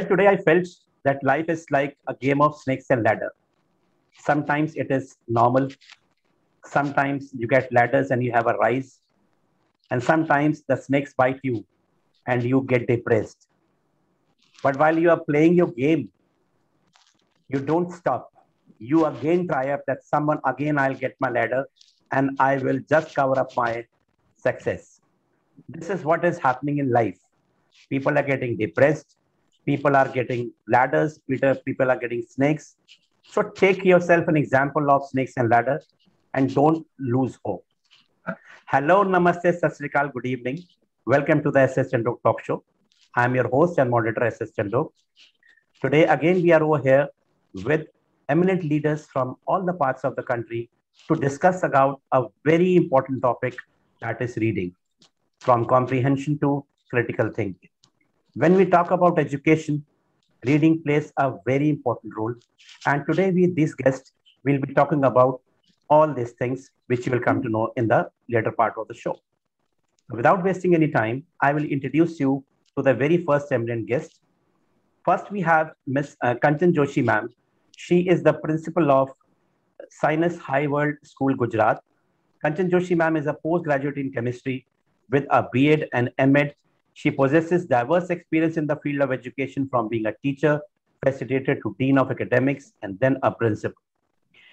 today I felt that life is like a game of snakes and ladder. Sometimes it is normal. Sometimes you get ladders and you have a rise. And sometimes the snakes bite you and you get depressed. But while you are playing your game, you don't stop. You again try up that someone again I'll get my ladder and I will just cover up my success. This is what is happening in life. People are getting depressed. People are getting ladders. People are getting snakes. So take yourself an example of snakes and ladder and don't lose hope. Hello, namaste, sat sri akal, good evening. Welcome to the SS Chandok Talk Show. I'm your host and moderator, SS Chandok. Today, again, we are over here with eminent leaders from all the parts of the country to discuss about a very important topic, that is reading, from comprehension to critical thinking. When we talk about education, reading plays a very important role. And today, with this guest, we'll be talking about all these things, which you will come to know in the later part of the show. Without wasting any time, I will introduce you to the very first eminent guest. First, we have Ms. Kanchan Joshi, ma'am. She is the principal of Sinus High World School, Gujarat. Kanchan Joshi, ma'am, is a postgraduate in chemistry with a B.Ed and M.Ed. She possesses diverse experience in the field of education, from being a teacher, facilitator to dean of academics, and then a principal.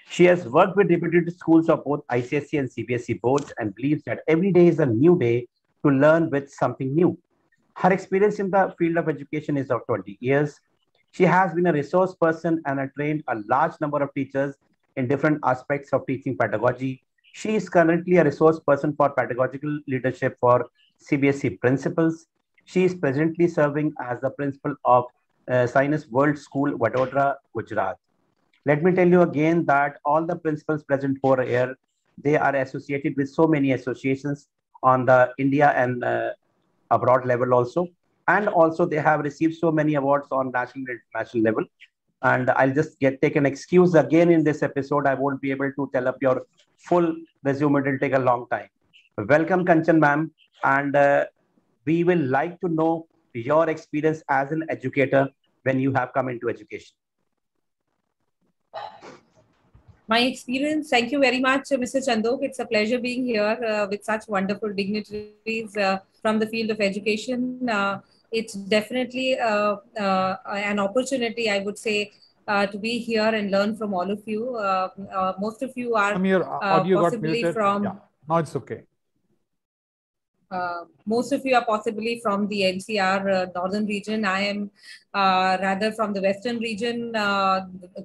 She has worked with reputed schools of both ICSE and CBSE boards and believes that every day is a new day to learn with something new. Her experience in the field of education is of 20 years. She has been a resource person and has trained a large number of teachers in different aspects of teaching pedagogy. She is currently a resource person for pedagogical leadership for CBSE principals. She is presently serving as the principal of Sinus World School, Vadodara, Gujarat. Let me tell you again that all the principals present over here, they are associated with so many associations on the India and abroad level also. And also they have received so many awards on national and international level. And I'll just take an excuse again in this episode. I won't be able to tell up your full resume. It will take a long time. Welcome, Kanchan ma'am. And we will like to know your experience as an educator when you have come into education. My experience, thank you very much, Mr. Chandok. It's a pleasure being here with such wonderful dignitaries from the field of education. It's definitely an opportunity, I would say, to be here and learn from all of you. Most of you are possibly from... Yeah. Now it's okay. Most of you are possibly from the NCR northern region. I am rather from the western region,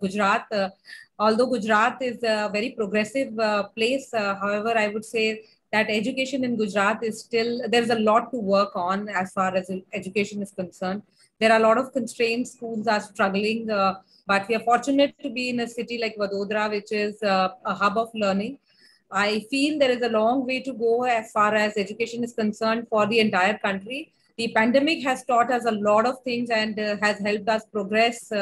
Gujarat. Although Gujarat is a very progressive place, however, I would say that education in Gujarat is still, there's a lot to work on as far as education is concerned. There are a lot of constraints, schools are struggling, but we are fortunate to be in a city like Vadodara, which is a hub of learning. I feel there is a long way to go as far as education is concerned for the entire country. The pandemic has taught us a lot of things and has helped us progress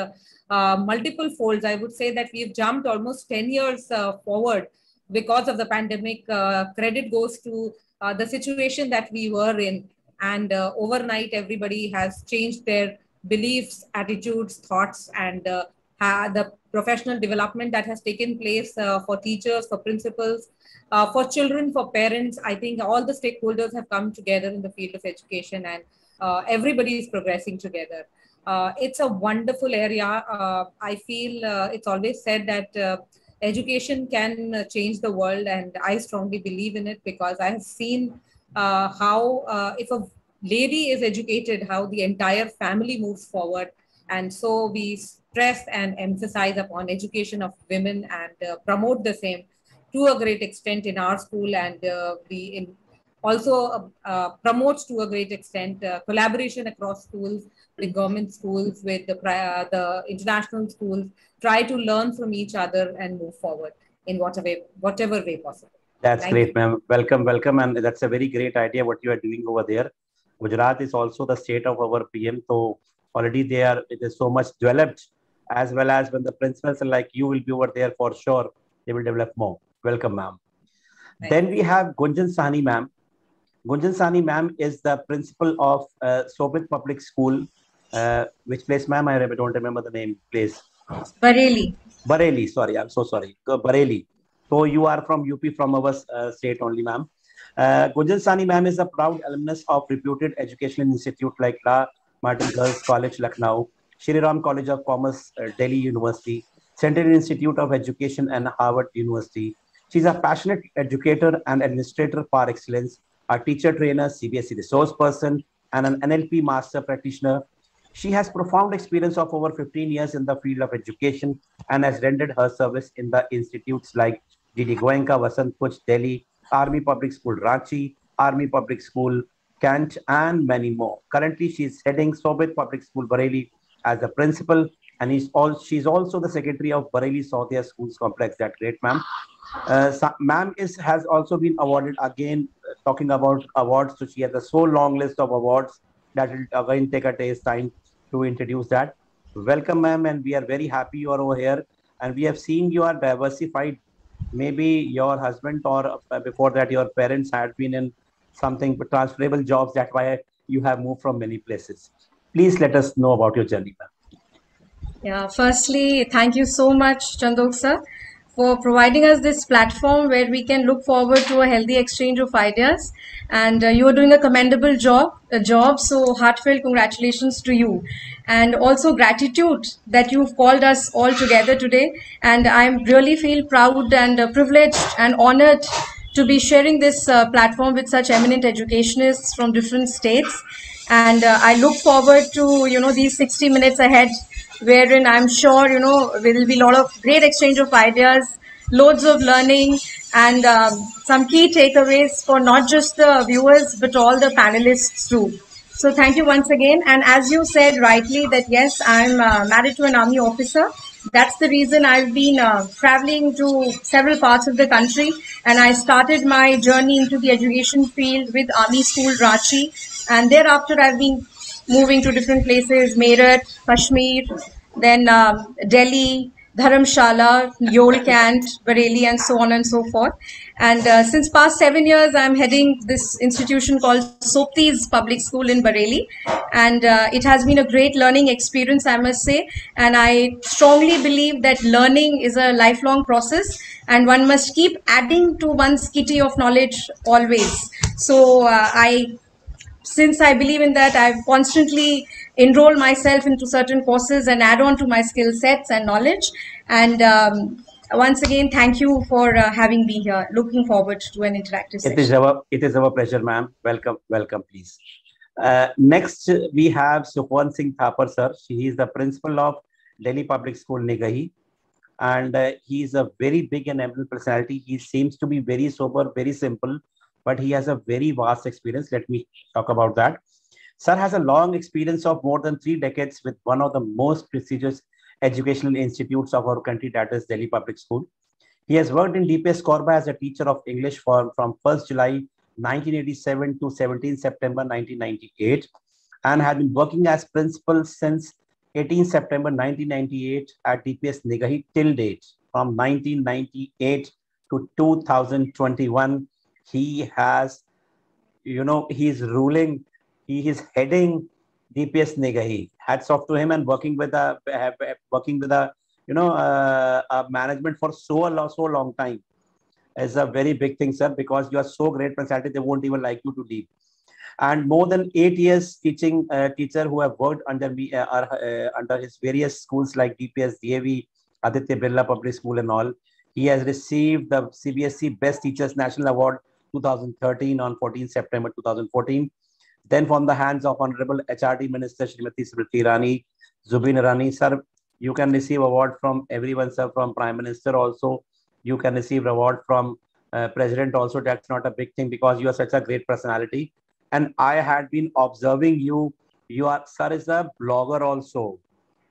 multiple folds. I would say that we've jumped almost 10 years forward because of the pandemic. Credit goes to the situation that we were in. And overnight, everybody has changed their beliefs, attitudes, thoughts, and the professional development that has taken place for teachers, for principals, for children, for parents. I think all the stakeholders have come together in the field of education, and everybody is progressing together. It's a wonderful area. I feel it's always said that education can change the world, and I strongly believe in it because I have seen how if a lady is educated, how the entire family moves forward. And so we stress and emphasize upon education of women and promote the same to a great extent in our school, and we also promotes to a great extent collaboration across schools, with government schools, with the international schools, try to learn from each other and move forward in whatever way possible. That's great, ma'am. Welcome, welcome. And that's a very great idea what you are doing over there. Gujarat is also the state of our PM. So already there, it is so much developed, as well as when the principals like you will be over there for sure, they will develop more. Welcome, ma'am. Then we have Gunjan Sahni, ma'am. Gunjan Sahni, ma'am, is the principal of Sobit Public School, Which place, ma'am? I don't remember the name. Place. Bareilly. Bareilly. Sorry, I'm so sorry. Bareilly. So you are from UP, from our state only, ma'am. Gunjan Sani, ma'am, is a proud alumnus of reputed educational institute like La Martin Girls College, Lucknow, Shri Ram College of Commerce, Delhi University, Central Institute of Education, and Harvard University. She's a passionate educator and administrator par excellence, a teacher trainer, CBSE resource person, and an NLP master practitioner. She has profound experience of over 15 years in the field of education and has rendered her service in the institutes like GD Goenka, Vasant Kuch, Delhi, Army Public School, Ranchi, Army Public School, Kant, and many more. Currently, she is heading Sobit Public School, Bareilly, as the principal, and she's also the secretary of Bareilly Saudhya Schools Complex. That great, ma'am. Ma'am has also been awarded again. Talking about awards, so she has a so long list of awards that will again take a day's time to introduce that. Welcome, ma'am, and we are very happy you are over here. And we have seen you are diversified. Maybe your husband or before that your parents had been in something transferable jobs. That's why you have moved from many places. Please let us know about your journey, ma'am. Yeah, firstly, thank you so much, Chandok sir, for providing us this platform where we can look forward to a healthy exchange of ideas. And you are doing a commendable job. So heartfelt congratulations to you, and also gratitude that you've called us all together today. And I really feel proud and privileged and honored to be sharing this platform with such eminent educationists from different states. And I look forward to these 60 minutes ahead, wherein I'm sure there will be a lot of great exchange of ideas, loads of learning, and some key takeaways for not just the viewers but all the panelists too. So thank you once again. And as you said rightly that yes, I'm married to an army officer. That's the reason I've been traveling to several parts of the country, and I started my journey into the education field with Army School Ranchi, and thereafter I've been moving to different places: Meerut, Kashmir, then Delhi, Dharamshala, Yolkant, Bareilly, and so on and so forth. And since past 7 years, I'm heading this institution called Sopti's Public School in Bareilly. And it has been a great learning experience, I must say. And I strongly believe that learning is a lifelong process, and one must keep adding to one's kitty of knowledge always. So since I believe in that, I've constantly enroll myself into certain courses and add on to my skill sets and knowledge. And once again, thank you for having me here. Looking forward to an interactive session. It is our pleasure, ma'am. Welcome, please. Next, we have Sukhwan Singh Thapar, sir. He is the principal of Delhi Public School, Nigahi. And he is a very big and eminent personality. He seems to be very sober, very simple, but he has a very vast experience. Let me talk about that. Sir has a long experience of more than 3 decades with one of the most prestigious educational institutes of our country, that is Delhi Public School. He has worked in DPS Korba as a teacher of English from 1st July 1987 to 17 September 1998, and had been working as principal since 18 September 1998 at DPS Nigahi till date. From 1998 to 2021, he has, he is ruling. He is heading DPS Nigahi. Hats off to him, and working with a management for so long time is a very big thing, sir. Because you are so great personality, they won't even like you to leave. And more than 8 years teaching teacher who have worked under me under his various schools like DPS, DAV, Aditya Birla Public School, and all. He has received the CBSE Best Teachers National Award 2013 on 14 September 2014. Then from the hands of Honorable HRD Minister Srimati Smriti Irani, Zubin Irani, sir, you can receive award from everyone, sir, from Prime Minister also. You can receive award from President also. That's not a big thing because you are such a great personality. And I had been observing you. Sir is a blogger also.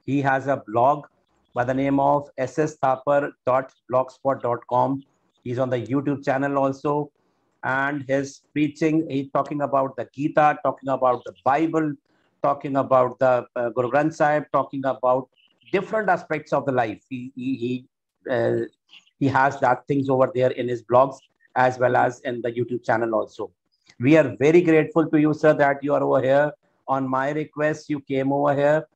He has a blog by the name of sstapar.blogspot.com. He's on the YouTube channel also. And his preaching, he's talking about the Gita, talking about the Bible, talking about the Guru Granth Sahib, talking about different aspects of the life. He has that things over there in his blogs as well as in the YouTube channel also. We are very grateful to you, sir, that you are over here on my request, you came over here,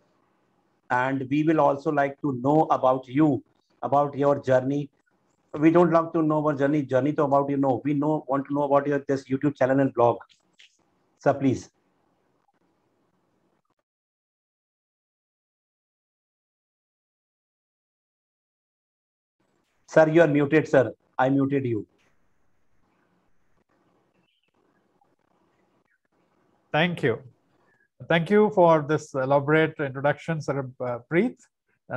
and we will also like to know about you, about your journey. We don't love to know about journey to about, you know, we want to know about your this YouTube channel and blog. Sir, please. Sir, you are muted, sir. I muted you. Thank you. Thank you for this elaborate introduction, Sir Preet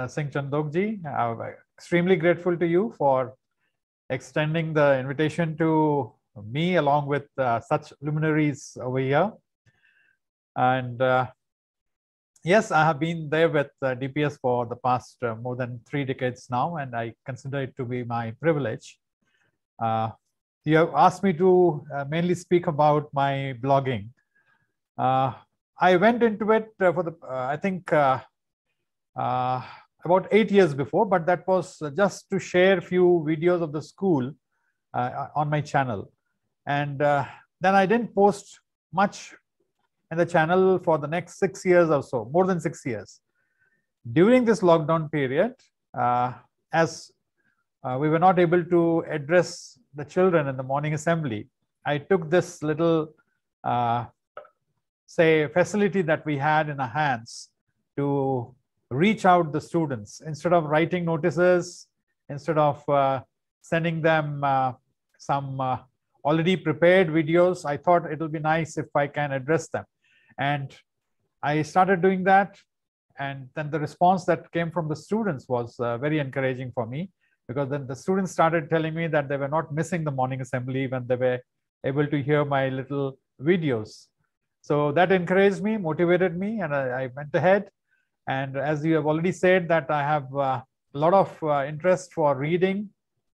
Singh Chandok-ji. I'm extremely grateful to you for extending the invitation to me along with such luminaries over here. And yes, I have been there with DPS for the past more than 3 decades now, and I consider it to be my privilege. You have asked me to mainly speak about my blogging. I went into it for the, I think, about 8 years before, but that was just to share a few videos of the school on my channel. And then I didn't post much in the channel for the next 6 years or so, more than 6 years. During this lockdown period, as we were not able to address the children in the morning assembly, I took this little, say, facility that we had in our hands to reach out the students. Instead of writing notices, instead of sending them some already prepared videos, I thought it will be nice if I can address them. And I started doing that. And then the response that came from the students was very encouraging for me, because then the students started telling me that they were not missing the morning assembly when they were able to hear my little videos. So that encouraged me, motivated me, and I went ahead. And as you have already said, that I have a lot of interest for reading.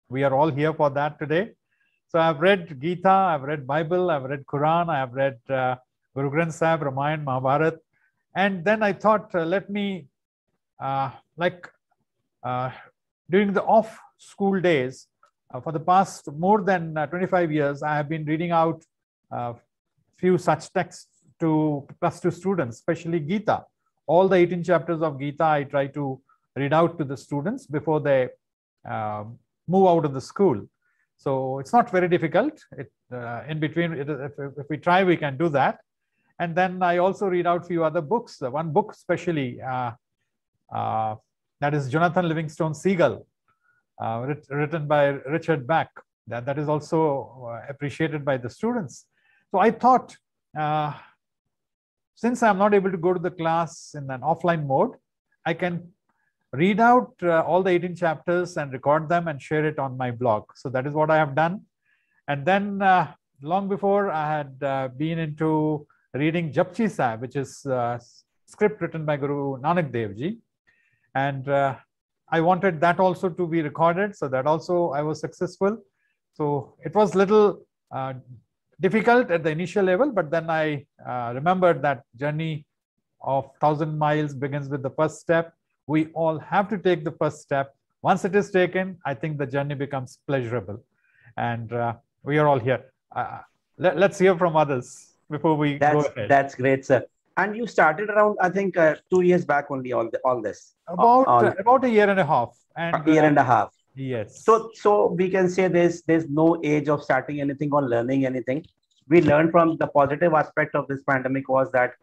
We are all here for that today. So I've read Gita, I've read Bible, I've read Quran, I've read Guru Granth Sahib, Ramayana, Mahabharata. And then I thought, let me, during the off school days, for the past more than 25 years, I have been reading out few such texts to +2 students, especially Gita. All the 18 chapters of Gita, I try to read out to the students before they move out of the school. So it's not very difficult. In between, if we try, we can do that. And then I also read out a few other books. One book especially, that is Jonathan Livingston Seagull, written by Richard Bach. That is also appreciated by the students. So I thought, since I'm not able to go to the class in an offline mode, I can read out all the 18 chapters and record them and share it on my blog. So that is what I have done. And then long before, I had been into reading Japji Sahib, which is script written by Guru Nanak Dev Ji. And I wanted that also to be recorded. So that also I was successful. So it was little difficult at the initial level, but then I remembered that journey of 1,000 miles begins with the first step. We all have to take the first step. Once it is taken, I think the journey becomes pleasurable. And we are all here. Let's hear from others before we go ahead. That's great, sir. And you started around, I think, 2 years back only, all this. About a year and a half. And, a year and a half. Yes. So we can say there's no age of starting anything or learning anything. We learned from the positive aspect of this pandemic was that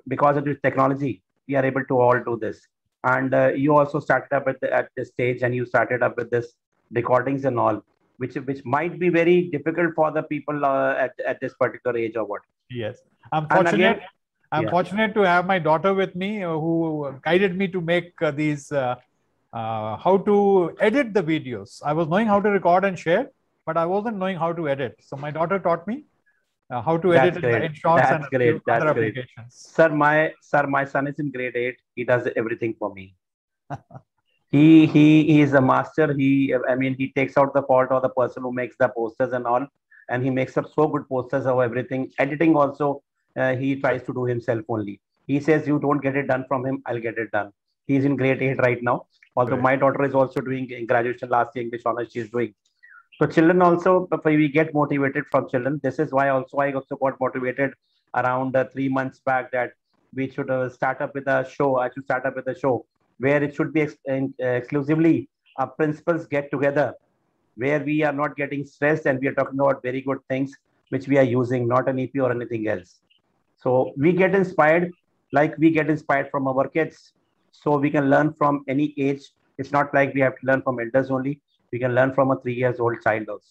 because of this technology, we are able to all do this. And you also started up at this stage, and you started up with this recordings and all, which might be very difficult for the people at this particular age or what. Yes, I'm fortunate to have my daughter with me, who guided me to make these. How to edit the videos. I was knowing how to record and share, but I wasn't knowing how to edit. So my daughter taught me how to edit in InShots and other applications. Sir, my son is in grade 8. He does everything for me. he is a master. He takes out the fault of the person who makes the posters and all, and he makes up so good posters of everything. Editing also, he tries to do himself only. He says, you don't get it done from him, I'll get it done. He's in grade 8 right now. Although my daughter is also doing graduation last year, English honors she is doing. So children also, we get motivated from children. This is why also I also got motivated around 3 months back that we should start up with a show. I should start up with a show where it should be exclusively principals get together, where we are not getting stressed and we are talking about very good things which we are using, not an EP or anything else. So we get inspired, like we get inspired from our kids. So we can learn from any age. It's not like we have to learn from elders only. We can learn from a 3 years old child also.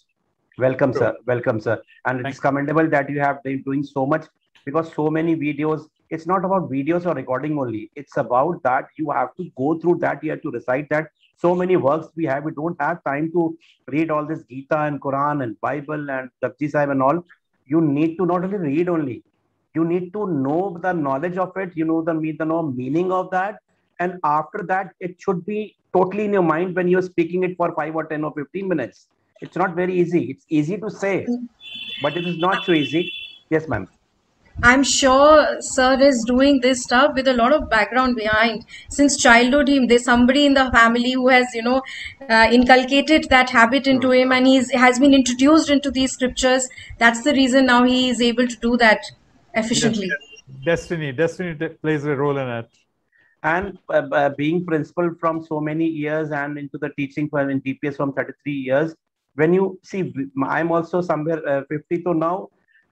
Welcome, sir. Welcome, sir. And it is commendable that you have been doing so much, because so many videos, it's not about videos or recording only. It's about that you have to go through that. You have to recite that. So many works we have. We don't have time to read all this Gita and Quran and Bible and Japji Sahib and all. You need to not only read only. You need to know the knowledge of it. You know the meaning of that. And after that, it should be totally in your mind when you're speaking it for 5 or 10 or 15 minutes. It's not very easy. It's easy to say, but it is not so easy. Yes, ma'am. I'm sure sir is doing this stuff with a lot of background behind. Since childhood, there's somebody in the family who has, inculcated that habit into him, and has been introduced into these scriptures. That's the reason now he is able to do that efficiently. Yes. Destiny plays a role in it. And being principal from so many years and into the teaching in DPS from 33 years, when you see, I'm also somewhere 50 to now.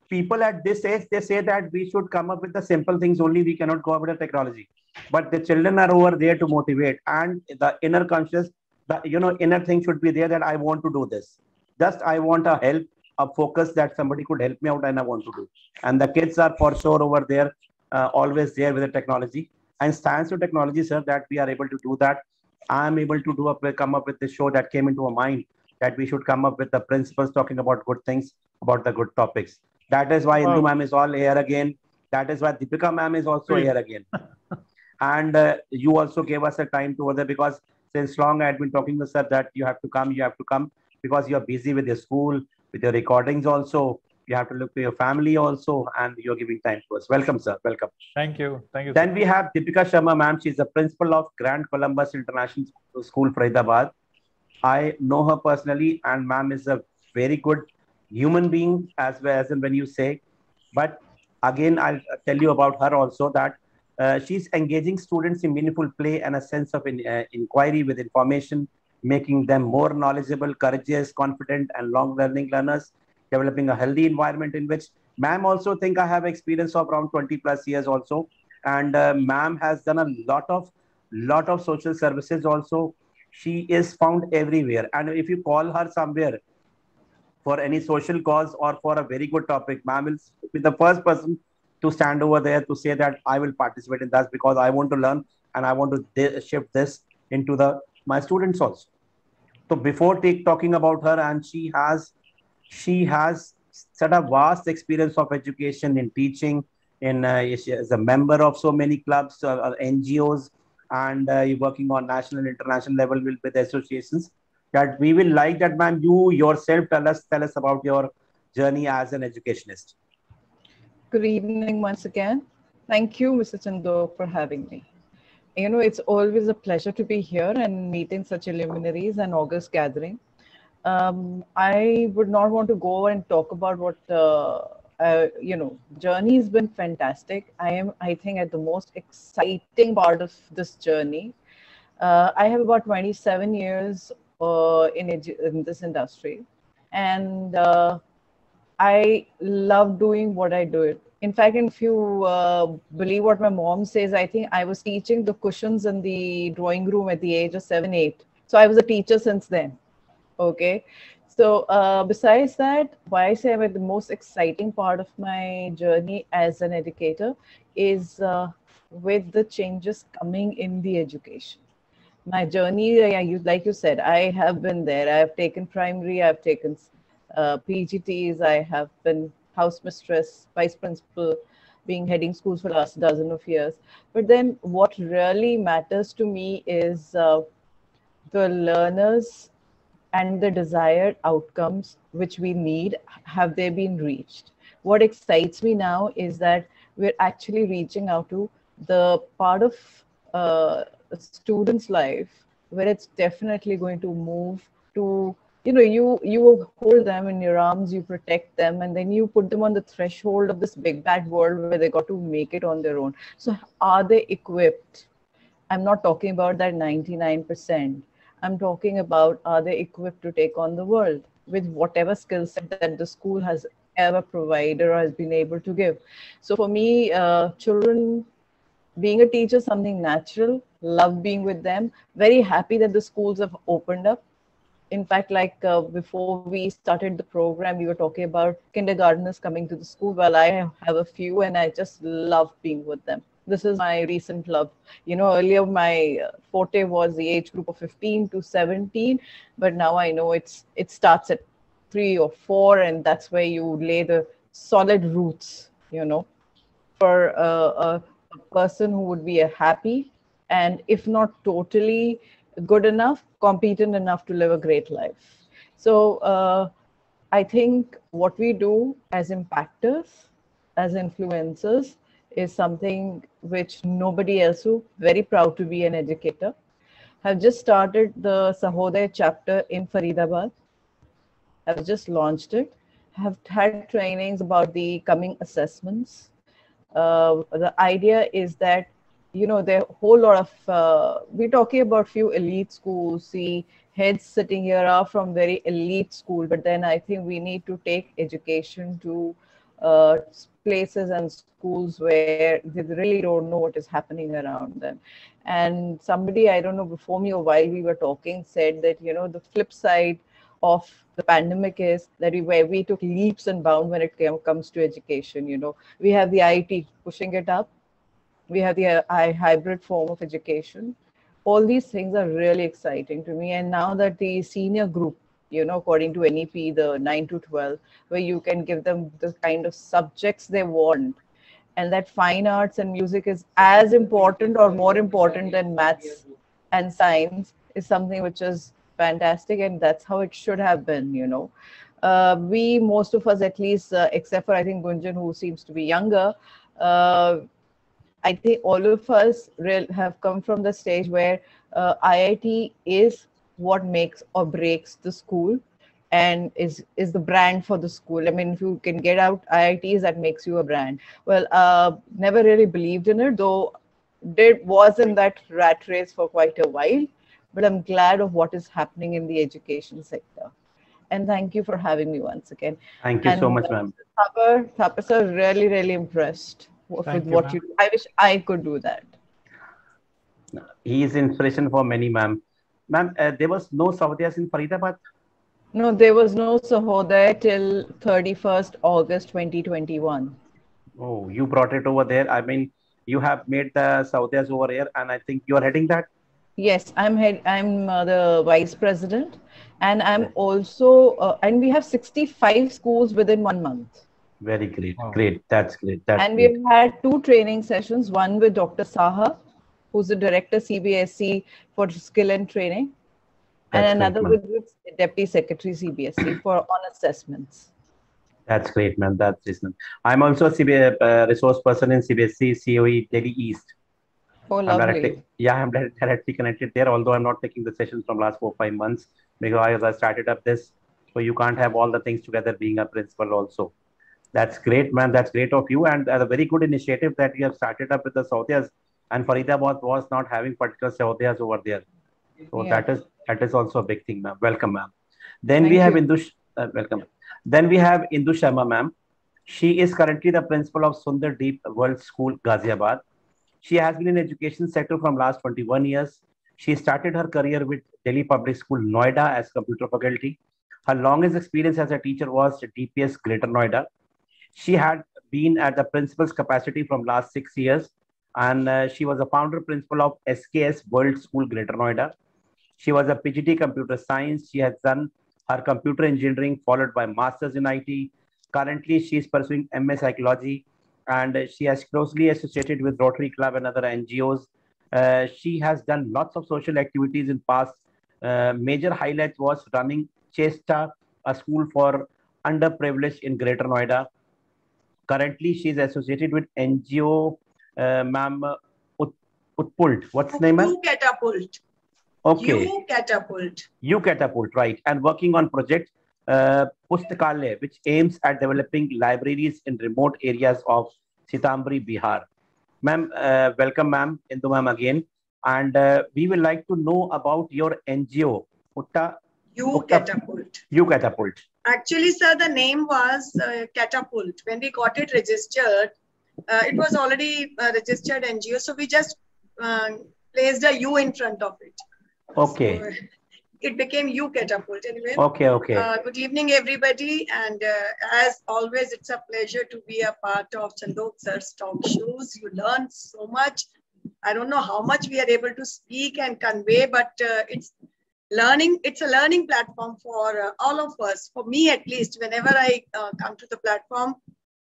People at this age, they say that we should come up with the simple things only. We cannot go up with the technology. But the children are over there to motivate, and the inner conscious, the inner thing should be there that I want to do this. Just I want a help, a focus that somebody could help me out, and I want to do. And the kids are for sure over there, always there with the technology. And thanks to technology, sir, that we are able to do that. I am able to come up with this show that came into our mind, that we should come up with the principles talking about good things, about the good topics. That is why Indu ma'am is all here again. That is why Deepika ma'am is also here again. And you also gave us a time to order, because since long I had been talking with sir that you have to come, because you are busy with your school, with your recordings also. You have to look to your family also, and you're giving time to us. Welcome, sir. Welcome. Thank you. Thank you. Then we have Deepika Sharma ma'am. She's the principal of Grand Columbus International School, Faridabad. I know her personally, and ma'am is a very good human being as well as when you say. But again, I'll tell you about her also, that she's engaging students in meaningful play and a sense of inquiry with information, making them more knowledgeable, courageous, confident, and long learning learners, developing a healthy environment in which ma'am also think I have experience of around 20 plus years also. And ma'am has done a lot of social services also. She is found everywhere. And if you call her somewhere for any social cause or for a very good topic, ma'am will be the first person to stand over there to say that I will participate in that, because I want to learn and I want to shift this into my students also. So before talking about her, and she has such a vast experience of education in teaching, she is a member of so many clubs, NGOs, and you're working on national and international level with associations, that we will like that, ma'am, you yourself tell us about your journey as an educationist. Good evening once again. Thank you, Mr. Chandok, for having me. It's always a pleasure to be here and meeting such luminaries and august gathering. I would not want to go and talk about what, journey has been fantastic. I think, at the most exciting part of this journey. I have about 27 years in this industry, and I love doing what I do. In fact, if you believe what my mom says, I think I was teaching the cushions in the drawing room at the age of 7, 8. So I was a teacher since then. Okay. So besides that, why I say the most exciting part of my journey as an educator is with the changes coming in the education. My journey, like you said, I have been there. I have taken primary, I've taken PGTs, I have been house mistress, vice principal, heading schools for the last dozen of years. But then what really matters to me is the learners and the desired outcomes which we need, have they been reached? What excites me now is that we're actually reaching out to the part of a student's life where it's definitely going to move to you hold them in your arms, you protect them, and then you put them on the threshold of this big bad world where they got to make it on their own. So are they equipped? I'm not talking about that 99%. I'm talking about, are they equipped to take on the world with whatever skill set that the school has ever provided or has been able to give. So for me, children, being a teacher, something natural, love being with them, very happy that the schools have opened up. In fact, like before we started the program, we were talking about kindergarteners coming to the school. Well, I have a few and I just love being with them. This is my recent love. Earlier my forte was the age group of 15 to 17, but now I know it starts at 3 or 4, and that's where you lay the solid roots, for a person who would be happy and, if not totally good enough, competent enough to live a great life. So I think what we do as impactors, as influencers, is something which nobody else do. Very proud to be an educator. Have just started the Sahodaya chapter in Faridabad. Have just launched it. Have had trainings about the coming assessments. The idea is that, there are a whole lot of, we're talking about few elite schools. The heads sitting here are from very elite school, but then I think we need to take education to places and schools where they really don't know what is happening around them. And somebody, I don't know, before me or while we were talking, said that, the flip side of the pandemic is that we took leaps and bounds when it comes to education. We have the IT pushing it up. We have the hybrid form of education. All these things are really exciting to me. And now that the senior group, according to NEP, the 9 to 12, where you can give them the kind of subjects they want, and that fine arts and music is as important or more important than maths and science, is something which is fantastic, and that's how it should have been. Most of us, at least, except for I think Gunjan, who seems to be younger, I think all of us have come from the stage where IIT is what makes or breaks the school, and is the brand for the school. I mean, if you can get out IITs, that makes you a brand. Well, never really believed in it, though was in that rat race for quite a while. But I'm glad of what is happening in the education sector. And thank you for having me once again. Thank you so much, ma'am. Thapar sir, really, really impressed with what you do. I wish I could do that. He is inspiration for many, ma'am. Ma'am, there was no Sahodayas in Faridabad? No, there was no Sahodaya till 31st August 2021. Oh, you brought it over there. I mean, you have made the Sahodayas over here, and I think you are heading that? Yes, I'm the vice president, and I'm also, and we have 65 schools within 1 month. Very great. Wow. Great. That's great. We've had 2 training sessions, one with Dr. Saha, who's the director CBSE for skill and training, and another with Deputy Secretary CBSE on assessments. That's great, man. That's excellent. I'm also a resource person in CBSE COE Delhi East. Oh, lovely. I'm directly connected there, although I'm not taking the sessions from last 4 or 5 months because I started up this. So you can't have all the things together being a principal also. That's great, man. That's great of you. And a very good initiative that you have started up with the Sahodayas. And Faridabad was not having particular Sahodayas over there. So yeah. that is also a big thing, ma'am. Welcome, ma'am. Then we have Indush. Welcome. Then we have Indu Sharma, ma'am. She is currently the principal of Sundar Deep World School, Ghaziabad. She has been in education sector from last 21 years. She started her career with Delhi Public School, Noida as computer faculty. Her longest experience as a teacher was DPS Greater Noida. She had been at the principal's capacity from last 6 years, and she was a founder principal of SKS World School, Greater Noida. She was a PGT Computer Science. She has done her computer engineering, followed by Masters in IT. Currently, she is pursuing MA Psychology, and she has closely associated with Rotary Club and other NGOs. She has done lots of social activities in past. Major highlight was running Chesta, a school for underprivileged in Greater Noida. Currently, she is associated with NGO, ma'am, Utpult. What's the name, ma'am? Catapult. Okay. You Catapult. You Catapult, right. And working on project Pustakalaya, which aims at developing libraries in remote areas of Sitambri, Bihar. Ma'am, welcome, ma'am, Indu ma'am again. And we would like to know about your NGO, You Catapult. You Catapult. Actually, sir, the name was Catapult. When we got it registered, it was already a registered NGO. So we just placed a U in front of it. Okay. So it became You Catapult. Anyway. Okay, okay. Good evening, everybody. And as always, it's a pleasure to be a part of Chandok sir's talk shows. You learn so much. I don't know how much we are able to speak and convey, but it's a learning platform for all of us. For me, at least, whenever I come to the platform,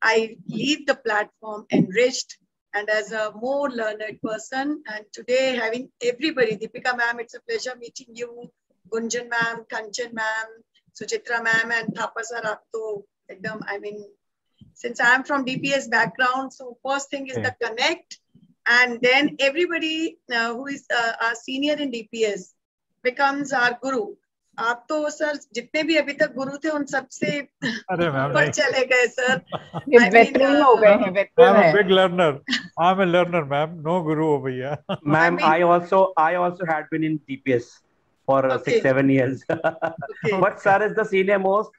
I leave the platform enriched and as a more learned person. And today, having everybody, Deepika ma'am, it's a pleasure meeting you, Gunjan ma'am, Kanchan ma'am, Suchitra ma'am, and Thapar sir. I mean, since I'm from DPS background, so first thing is the connect, and then everybody who is our senior in DPS becomes our guru. आप तो sir जितने भी अभी तक गुरु थे उन सबसे ऊपर चले गए सर. ये veteran हो गए हैं, veteran I'm a big learner. I'm a learner, ma'am. No guru over here. Ma'am, I also had been in DPS for 6-7 years. But sir is the senior most.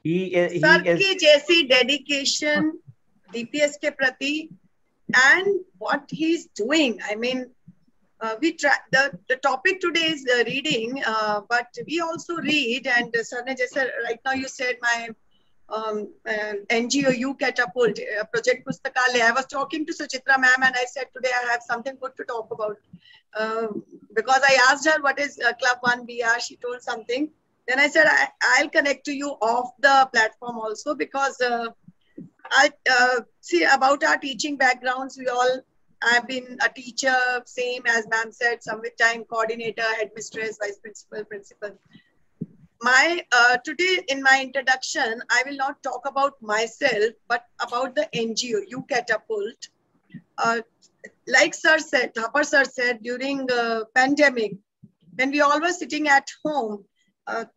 He is. की जैसी dedication DPS के प्रति and what he's doing. I mean, we try the topic today is reading, but we also read. And sir ne jaise right now you said my NGO You Catapult project Pustakalaya. I was talking to Suchitra ma'am and I said today I have something good to talk about because I asked her what is Club 1BR. She told something. Then I said I'll connect to you off the platform also because I see about our teaching backgrounds. I've been a teacher, same as ma'am said, some with time coordinator, headmistress, vice principal, principal. Today in my introduction, I will not talk about myself, but about the NGO, You Catapult. Like sir said, Thapar sir said, during the pandemic, when we all were sitting at home,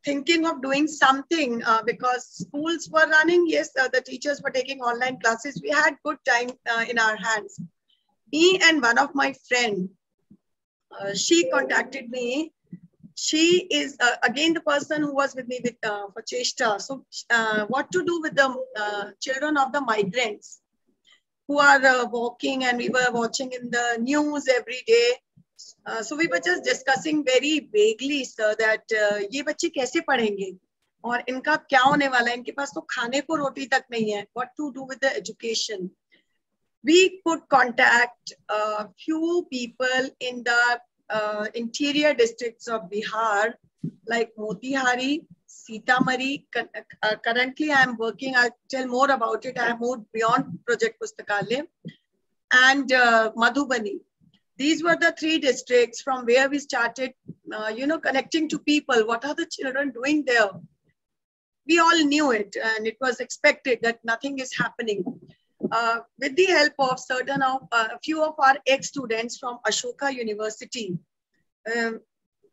thinking of doing something because schools were running, yes, the teachers were taking online classes. We had good time in our hands. Me and one of my friend, she contacted me. She is again the person who was with me with for Cheshta. So what to do with the children of the migrants who are walking, and we were watching in the news every day. So we were just discussing very vaguely, sir, that ये बच्चे कैसे पढ़ेंगे और इनका क्या होने वाला है, इनके पास तो खाने को रोटी तक नहीं है. What to do with the education? We could contact a few people in the interior districts of Bihar, like Motihari, Sitamarhi. Currently, I am working, I'll tell more about it. I have moved beyond Project Pustakalaya, and Madhubani. These were the 3 districts from where we started, connecting to people. What are the children doing there? We all knew it, and it was expected that nothing is happening. With the help of a few of our ex-students from Ashoka University,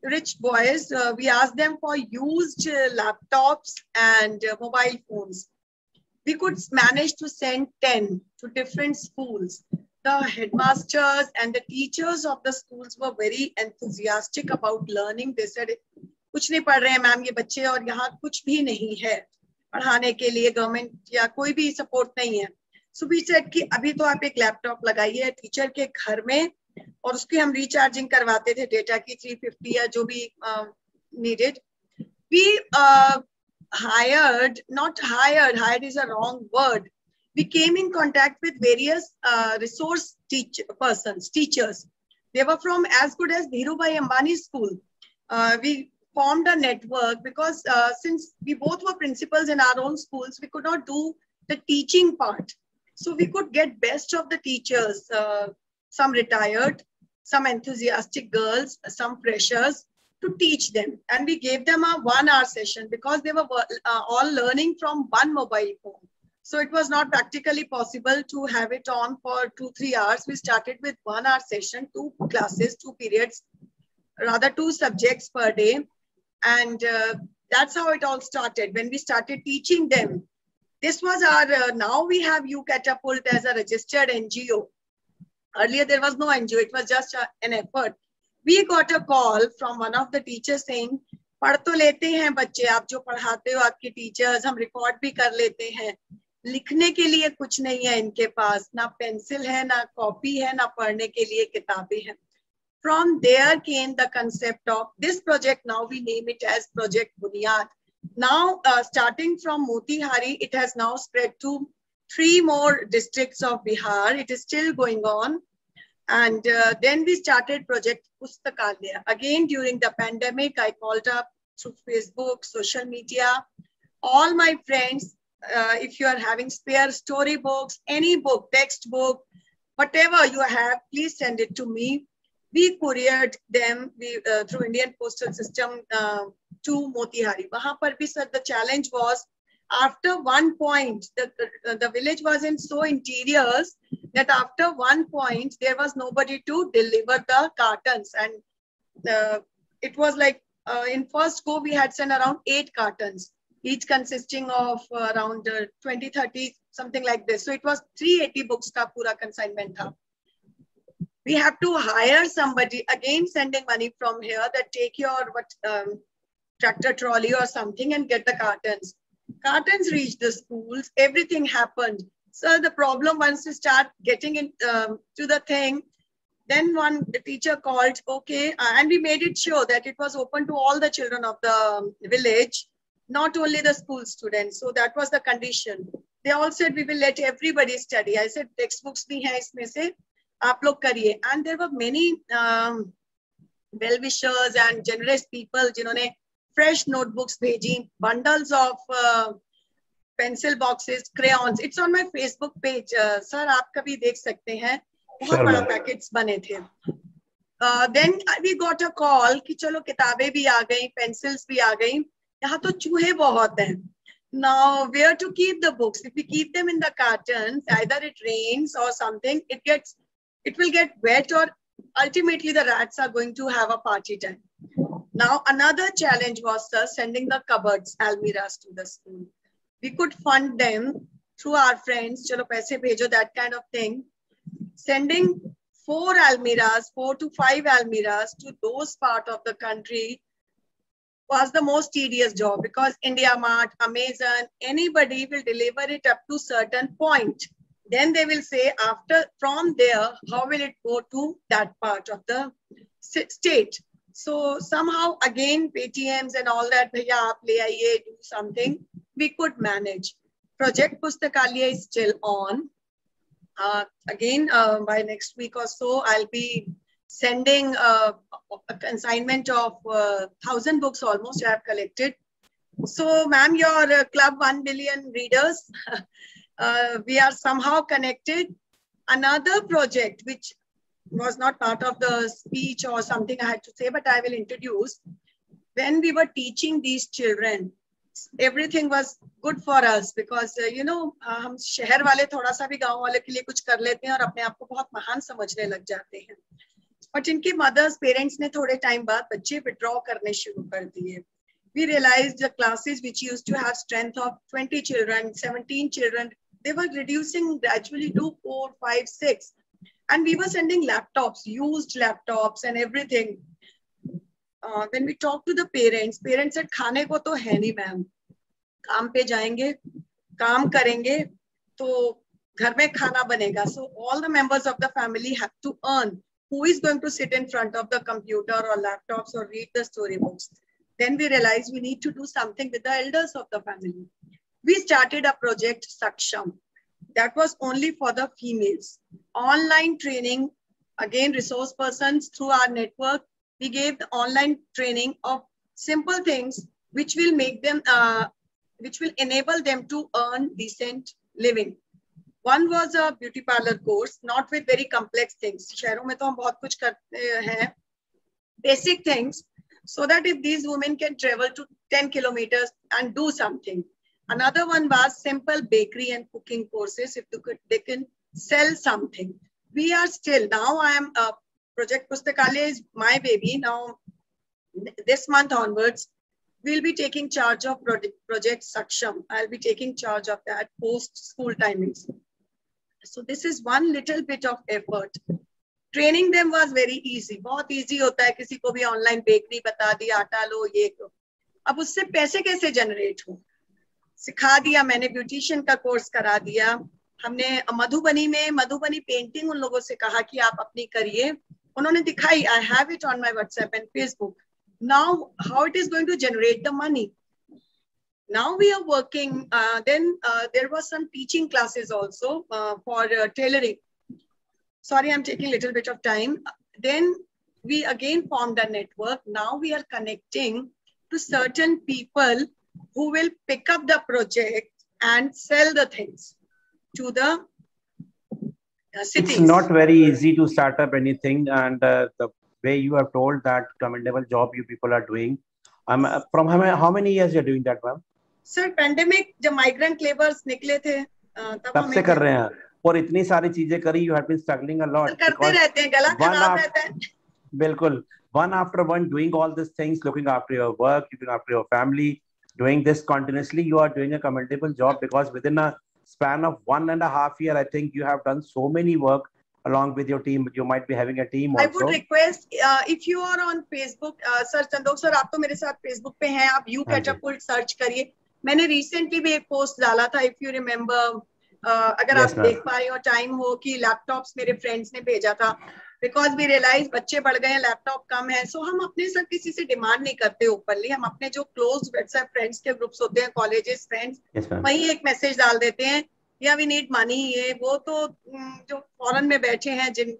rich boys, we asked them for used laptops and mobile phones. We could manage to send 10 to different schools. The headmasters and the teachers of the schools were very enthusiastic about learning. They said, कुछ नहीं पढ़ रहे हैं ma'am ये बच्चे और यहाँ कुछ भी नहीं है पढ़ाने के लिए, गवर्नमेंट या कोई भी सपोर्ट नहीं है. So we said कि अभी तो आप एक लैपटॉप लगाइए टीचर के घर में और उसकी हम रिचार्जिंग करवाते थे डेटा की 350 या जो भी needed. We hired is a wrong word. We came in contact with various resource teachers. They were from as good as Dhirubhai Ambani school. We formed a network because since we both were principals in our own schools, we could not do the teaching part. So we could get best of the teachers, some retired, some enthusiastic girls, some freshers, to teach them. And we gave them a 1-hour session because they were all learning from one mobile phone. So it was not practically possible to have it on for 2-3 hours. We started with 1-hour session, 2 classes, 2 periods, rather 2 subjects per day. And that's how it all started. When we started teaching them, this was our, now we have UCatapult as a registered NGO. Earlier, there was no NGO. It was just an effort. We got a call from one of the teachers saying, पढ़ तो लेते हैं बच्चे, आप जो पढ़ाते हो आपके टीचर्स, हम रिकॉर्ड भी कर लेते हैं, लिखने के लिए कुछ नहीं है इनके पास, ना पेंसिल है, ना कॉपी है, ना पढ़ने के लिए किताबें हैं. From there came the concept of this project. Now we name it as Project Bunyad. Now, starting from Motihari, it has now spread to 3 more districts of Bihar. It is still going on. And then we started Project Pustakalaya. Again, during the pandemic, I called up through Facebook, social media, all my friends, if you are having spare storybooks, any book, textbook, whatever you have, please send it to me. We couriered them through Indian postal system to Motihari. Wahan par bhi, sir, the challenge was, after one point, the village was in so interiors that after one point, there was nobody to deliver the cartons. And it was like, in first go, we had sent around 8 cartons, each consisting of around 20, 30, something like this. So it was 380 books ka pura consignment tha. We have to hire somebody, again sending money from here, that take your tractor trolley or something and get the cartons. Cartons reached the schools, everything happened. So the problem, once you start getting into to the thing, then the teacher called, okay, and we made it sure that it was open to all the children of the village, not only the school students. So that was the condition. They all said, we will let everybody study. I said, textbooks bhi hai isme se, aap log kariye. And there were many well-wishers and generous people, jinhone fresh notebooks bheji, bundles of pencil boxes, crayons. It's on my Facebook page. Sir, aap kabhi dekh sakte hain. बहुत बड़ा packets बने थे. Then we got a call कि चलो किताबें भी आ गई, pencils भी आ गई. यहाँ तो चूहे बहुत हैं. Now where to keep the books? If we keep them in the cartons, either it rains or something, it will get wet, or ultimately the rats are going to have a party time. Now another challenge was sending the cupboards, almiras to the school. We could fund them through our friends. Chalo paise bhejo, that kind of thing. Sending 4 to 5 almiras to those part of the country was the most tedious job, because India Mart, Amazon, anybody will deliver it up to certain point. Then they will say, from there, how will it go to that part of the state? So somehow again, Paytms and all that, bhaiya aap le aiye, do something, we could manage. Project Pustakalaya is still on. Again, by next week or so, I'll be sending a consignment of 1,000 books almost I have collected. So, ma'am, your club 1 billion readers, we are somehow connected. Another project, which was not part of the speech or something I had to say, but I will introduce. When we were teaching these children, everything was good for us, because you know, हम शहर वाले थोड़ा सा भी गांव वाले के लिए कुछ कर लेते हैं और अपने आप को बहुत महान समझने लग जाते हैं. But इनके mothers, parents ने थोड़े time बाद बच्चे withdraw करने शुरू कर दिए. We realized the classes which used to have strength of 20 children, 17 children, they were reducing gradually to 4, 5, 6. And we were sending laptops, used laptops and everything. When we talked to the parents said, खाने को तो है नहीं ma'am, काम पे जाएंगे, काम करेंगे, तो घर में खाना बनेगा. So all the members of the family have to earn. Who is going to sit in front of the computer or laptops or read the storybooks? Then we realized we need to do something with the elders of the family. We started a project, Saksham. That was only for the females. Online training, again, resource persons through our network. We gave the online training of simple things which will make them, which will enable them to earn decent living. One was a beauty parlor course, not with very complex things. शहरों में तो हम बहुत कुछ करते हैं, basic things, so that if these women can travel to 10 kilometers and do something. Another one was simple bakery and cooking courses. If they can sell something. We are still, now I am Project Pustakalaya is my baby. Now this month onwards, we'll be taking charge of Project Saksham. I'll be taking charge of that post-school timings. So this is one little bit of effort. Training them was very easy. बहुत easy होता है, किसी को भी online bakery बता दी, आटा लो, ये लो. अब उससे पैसे कैसे generate हो? सिखा दिया मैंने, ब्यूटिशियन का कोर्स करा दिया हमने. मधुबनी पेंटिंग उन लोगों से कहा कि आप अपनी करिए, उन्होंने दिखाई. I have it on my WhatsApp and Facebook. Now how it is going to generate the money? Now we are working. Then there was some teaching classes also for tailoring. Sorry, I'm taking a little bit of time. Then we again formed a network. Now we are connecting to certain people who will pick up the project and sell the things to the cities. It's not very easy to start up anything, and the way you have told that commendable job you people are doing. From how many years you're doing that, ma'am? Sir, pandemic जब migrant laborers निकले थे तब से कर रहे हैं और इतनी सारी चीजें करी. You have been struggling a lot. करते रहते हैं, गला खराब रहता है. बिल्कुल, one after one doing all these things, looking after your work, looking after your family, doing this continuously. You are doing a commendable job, because within a span of 1.5 years, I think you have done so many work along with your team. You might be having a team also. I would request if you are on Facebook, sir Chandok sir, आप तो मेरे साथ Facebook पे हैं, आप You Catapult search करिए. मैंने recently भी एक post डाला था, if you remember, अगर आप देख पा रहे हो, टाइम हो, कि लैपटॉप्स मेरे फ्रेंड्स ने भेजा था. बिकॉज वी रियलाइज बच्चे बढ़ गए हैं, लैपटॉप कम है. सो हम अपने सब किसी से डिमांड नहीं करते ओपनली. हम अपने जो क्लोज व्हाट्सएप फ्रेंड्स के ग्रुप्स होते हैं, कॉलेजेस फ्रेंड्स, वही एक मैसेज डाल देते हैं, या वी नीड मनी, ये वो. तो जो फॉरेन में बैठे हैं जिन,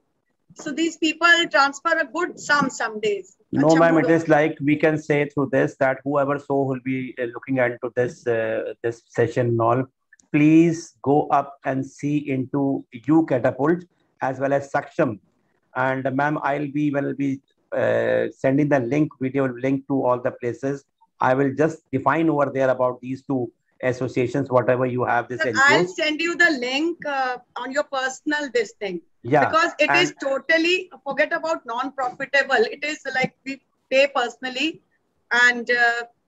so these people transfer a good sum some days. No, ma'am, it is like we can say through this that whoever will be looking into this this session and all, please go up and see into You Catapult as well as Saksham. And ma'am, I'll be sending the video link to all the places. I will just define over there about these two associations, whatever you have this. I'll send you the link on your personal this thing. Yeah. Because it is totally, forget about non-profitable. It is like we pay personally and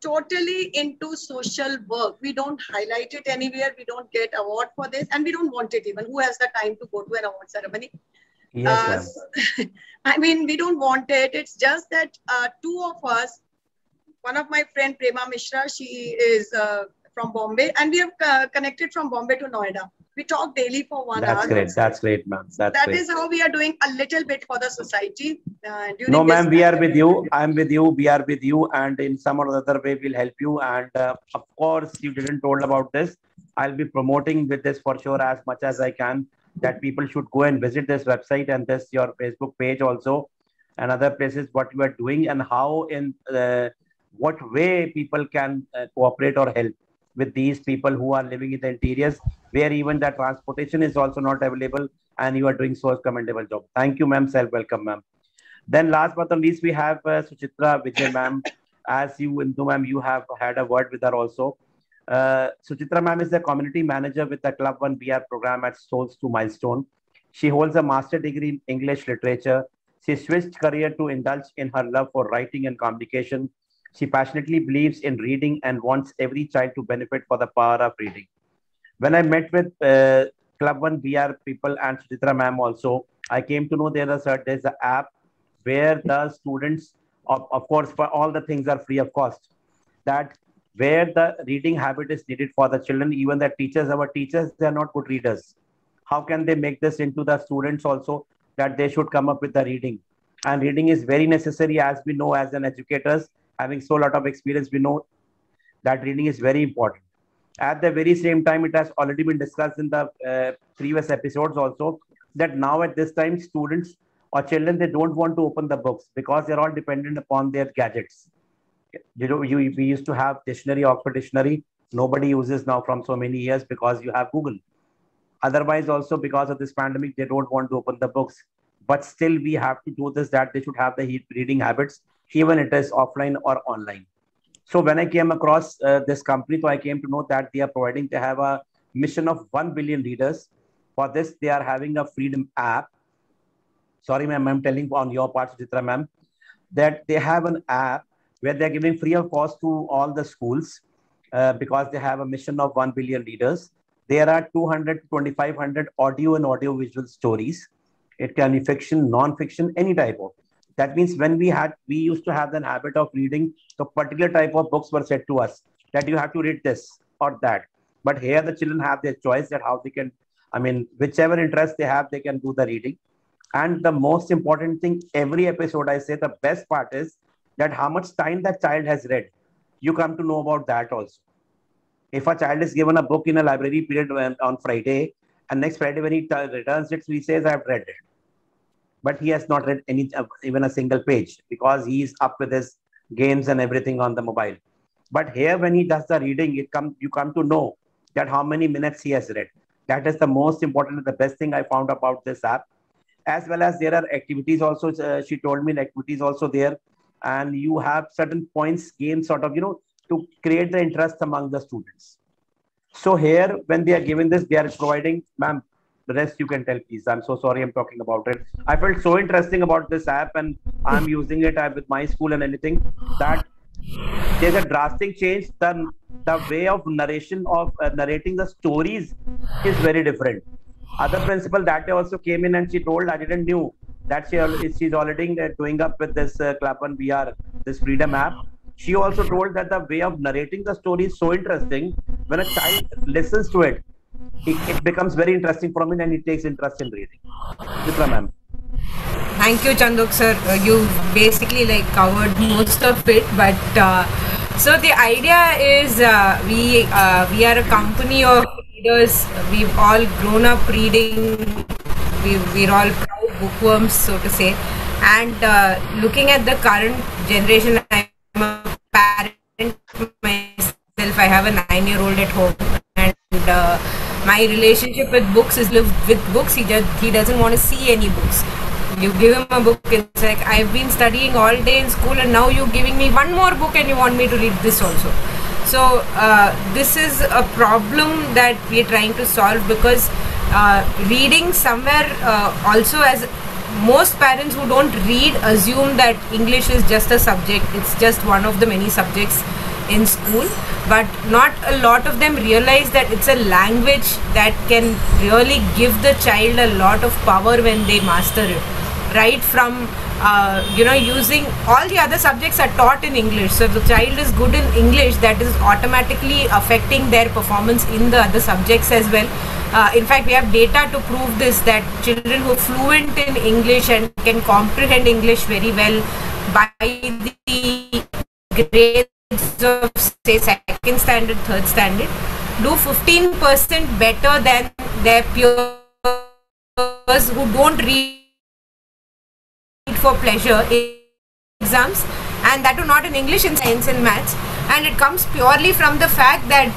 totally into social work. We don't highlight it anywhere. We don't get award for this, and we don't want it even. Who has the time to go to an award ceremony? Yes, I mean, we don't want it. It's just that two of us, one of my friend Prema Mishra, she is from Bombay, and we have connected from Bombay to Noida. We talk daily for 1 hour. That's great. That's great, ma'am. That is how we are doing a little bit for the society. No, ma'am, we are with you. I'm with you. We are with you. And in some or other way, we'll help you. And of course, you didn't told about this. I'll be promoting with this for sure as much as I can, that people should go and visit this website and this your Facebook page also, and other places, what you are doing and how in what way people can cooperate or help with these people who are living in the interiors, where even the transportation is also not available, and you are doing so commendable job. Thank you, ma'am. Welcome, ma'am. Then last but not least, we have Suchitra Vijay, ma'am. As you, Indu, ma'am, you have had a word with her also. Suchitra, ma'am, is the community manager with the Club 1 BR program at Souls to Milestone. She holds a master degree in English literature. She switched career to indulge in her love for writing and communication. She passionately believes in reading and wants every child to benefit for the power of reading. When I met with Club 1 BR people and Suchitra ma'am also, I came to know there's an app where the students, of course, for all the things are free of cost, that where the reading habit is needed for the children. Even the teachers, our teachers, they are not good readers. How can they make this into the students also, that they should come up with the reading? And reading is very necessary, as we know, as an educators, having so lot of experience, we know that reading is very important. At the very same time, it has already been discussed in the previous episodes also, that now at this time, students or children, they don't want to open the books because they're all dependent upon their gadgets. You know, we used to have dictionary, Oxford Dictionary. Nobody uses now from so many years because you have Google. Otherwise, also because of this pandemic, they don't want to open the books. But still, we have to do this, that they should have the reading habits, even it is offline or online. So when I came across this company, so I came to know that they have a mission of 1 billion readers. For this, they are having a Freedom app. Sorry, ma'am, I'm telling on your part, Suchitra ma'am, that they have an app where they're giving free of cost to all the schools because they have a mission of 1 billion readers. There are 200 to 2,500 audio and audio-visual stories. It can be fiction, non-fiction, any type of. That means when we used to have the habit of reading, the particular type of books were said to us that you have to read this or that. But here the children have their choice that how they can, I mean, whichever interest they have, they can do the reading. And the most important thing, every episode I say, the best part is that how much time that child has read. You come to know about that also. If a child is given a book in a library period on Friday, and next Friday when he returns it, he says, I've read it. But he has not read even a single page because he's up with his games and everything on the mobile. But here when he does the reading, you come to know that how many minutes he has read. That is the most important, the best thing I found about this app. As well as there are activities also, she told me activities also there. And you have certain points, games sort of, to create the interest among the students. So here, when they are giving this, they are providing, ma'am, the rest you can tell, please. I'm so sorry I'm talking about it. I felt so interesting about this app and I'm using it with my school and anything that there's a drastic change. The way of narration of narrating the stories is very different. Other principal that day also came in and she told, I didn't knew that she's already doing up with this Clapham VR, this Freedom app. She also told that the way of narrating the story is so interesting. When a child listens to it, it becomes very interesting for him and he takes interest in reading. Chitra ma'am. Thank you, Chandok sir. You basically covered most of it, but so the idea is we are a company of readers. We've all grown up reading. We're all proud bookworms, so to say. And looking at the current generation, I'm a parent myself. I have a 9-year-old at home, and my relationship with books is lived with books. He doesn't want to see any books. You give him a book, it's like, I've been studying all day in school and now you're giving me one more book and you want me to read this also. So this is a problem that we're trying to solve, because reading somewhere also, as most parents who don't read assume that English is just a subject, it's just one of the many subjects in school, but not a lot of them realize that it's a language that can really give the child a lot of power when they master it. Right from using all the other subjects are taught in English. So if the child is good in English, that is automatically affecting their performance in the other subjects as well. In fact, we have data to prove this, that children who are fluent in English and can comprehend English very well by the grades of say 2nd standard, 3rd standard, do 15% better than their peers who don't read for pleasure in exams, and that too not in English, in science and maths. And it comes purely from the fact that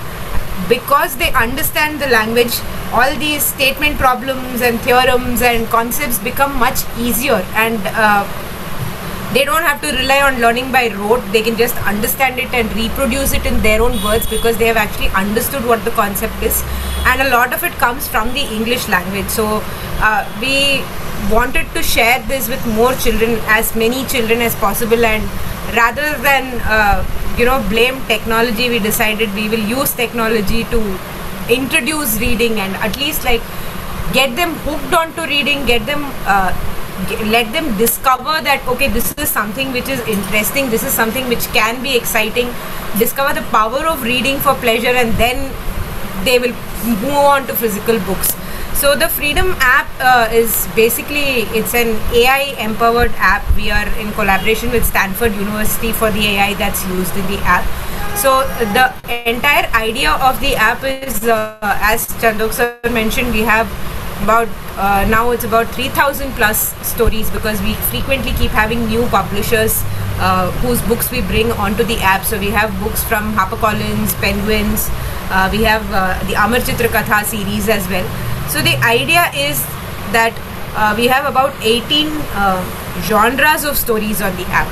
because they understand the language, all these statement problems and theorems and concepts become much easier, and they don't have to rely on learning by rote. They can just understand it and reproduce it in their own words because they have actually understood what the concept is, and a lot of it comes from the English language. So we wanted to share this with more children, as many children as possible, and rather than blame technology, we decided we will use technology to introduce reading and at least get them hooked onto reading, get them let them discover that okay, this is something which is interesting, this is something which can be exciting, discover the power of reading for pleasure, and then they will move on to physical books. So the Freedom app is basically, it's an AI empowered app. We are in collaboration with Stanford University for the AI that's used in the app. So the entire idea of the app is, as Chandok sir mentioned, we have about now it's about 3,000 plus stories, because we frequently keep having new publishers whose books we bring onto the app. So we have books from HarperCollins, Penguins, we have the Amar Chitra Katha series as well. So the idea is that we have about 18 genres of stories on the app.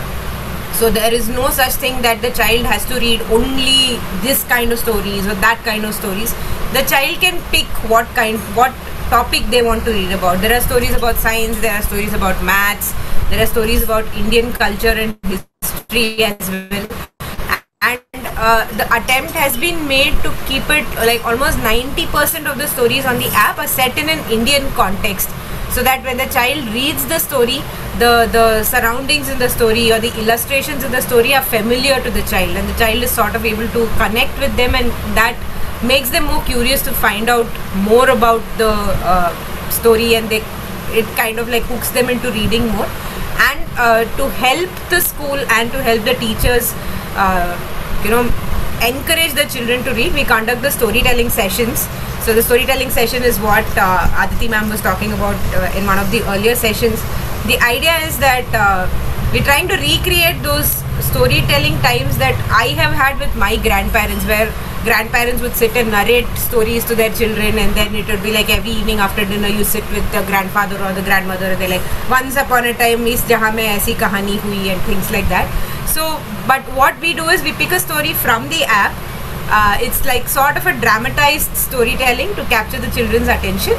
So there is no such thing that the child has to read only this kind of stories or that kind of stories. The child can pick what topic they want to read about. There are stories about science, there are stories about maths, there are stories about Indian culture and history. history as well. And the attempt has been made to keep it like almost 90% of the stories on the app are set in an Indian context, so that when the child reads the story, the surroundings in the story or the illustrations in the story are familiar to the child, and the child is sort of able to connect with them, and that makes them more curious to find out more about the story, and it kind of like hooks them into reading more. And to help the school and to help the teachers encourage the children to read, we conduct the storytelling sessions. So the storytelling session is what Aditi ma'am was talking about in one of the earlier sessions. The idea is that we're trying to recreate those storytelling times that I have had with my grandparents, where grandparents would sit and narrate stories to their children, and then it would be like every evening after dinner you sit with the grandfather or the grandmother, and they're like, once upon a time is jahan mein aisi kahani hui, and things like that. So, but what we do is we pick a story from the app. It's like sort of a dramatized storytelling to capture the children's attention,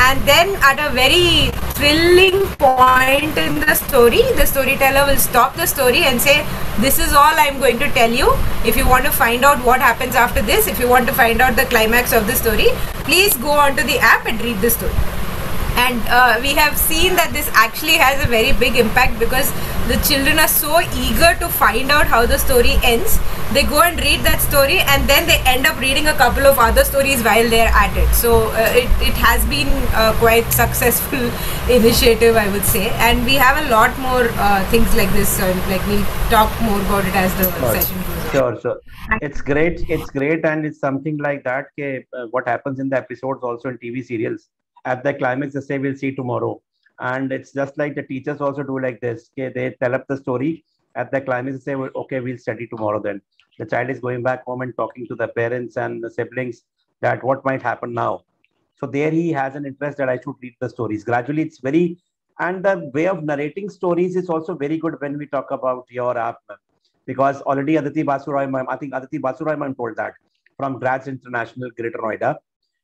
and then at a very thrilling point in the story, the storyteller will stop the story and say, this is all I'm going to tell you. If you want to find out what happens after this, if you want to find out the climax of the story, please go onto the app and read the story. And we have seen that this actually has a very big impact, because the children are so eager to find out how the story ends. They go and read that story, and then they end up reading a couple of other stories while they're at it. So it has been a quite successful initiative, I would say. And we have a lot more things like this. Like we'll talk more about it as the session goes on. Sure. It's great. And it's something like that. What happens in the episodes also in TV serials. At the climax, they say, we'll see tomorrow. And it's just like the teachers also do like this. They tell up the story. At the climax, they say, well, okay, we'll study tomorrow then. The child is going back home and talking to the parents and the siblings that what might happen now. So there he has an interest that I should read the stories. Gradually, it's very, and the way of narrating stories is also very good when we talk about your app. Because already Aditi Basu Roy ma'am, I think Aditi Basu Roy ma'am told that from Grads International, Greater Noida.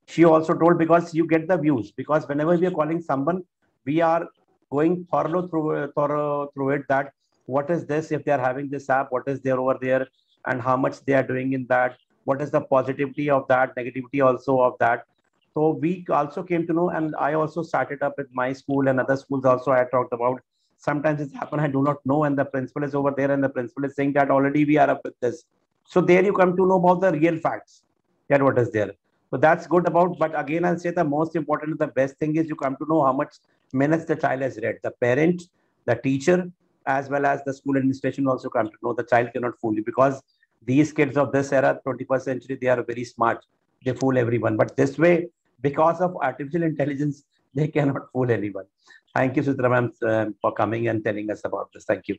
She also told, because you get the views, because whenever we are calling someone, we are going thorough through it, that what is this, if they are having this app, what is there over there, and how much they are doing in that, what is the positivity of that, negativity also of that. So we also came to know, and I also started up with my school and other schools also I talked about. Sometimes it's happened, I do not know, and the principal is over there and the principal is saying that already we are up with this. So there you come to know about the real facts, that what is there. So that's good about, but again, I'll say the most important, the best thing is you come to know how much minutes the child has read. The parent, the teacher, as well as the school administration also come to know. The child cannot fool you, because these kids of this era, 21st century, they are very smart. They fool everyone. But this way, because of artificial intelligence, they cannot fool anyone. Thank you, Sutra ma'am, for coming and telling us about this. Thank you.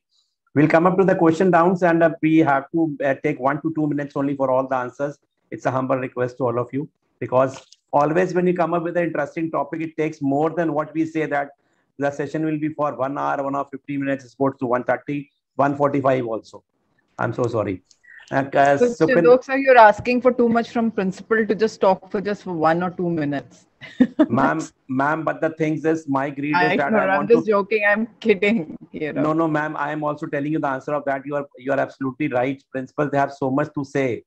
We'll come up to the question rounds, and we have to take 1 to 2 minutes only for all the answers. It's a humble request to all of you, because always when you come up with an interesting topic, it takes more than what we say that the session will be for 1 hour, 1 hour, 15 minutes, it goes to 130, 145 also. I'm so sorry. So Chandok sir, you're asking for too much from principal to just talk for just 1 or 2 minutes. Ma'am, but the thing is, my greed is that I'm just joking. I'm kidding. No, ma'am. I am also telling you the answer of that. You are absolutely right. Principals, they have so much to say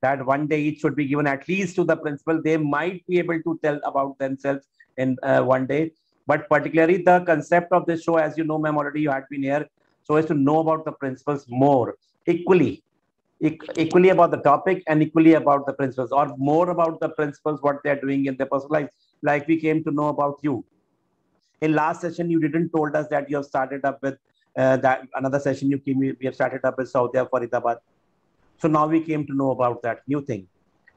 that one day it should be given at least to the principal. They might be able to tell about themselves in one day. But particularly the concept of this show, as you know, ma'am, already you had been here, so as to know about the principals more, equally about the topic and equally about the principals, or more about the principals, what they're doing in their personal life, like we came to know about you. In last session, you didn't told us that you have started up with that another session we have started up with Saudia Faridabad. So now we came to know about that new thing.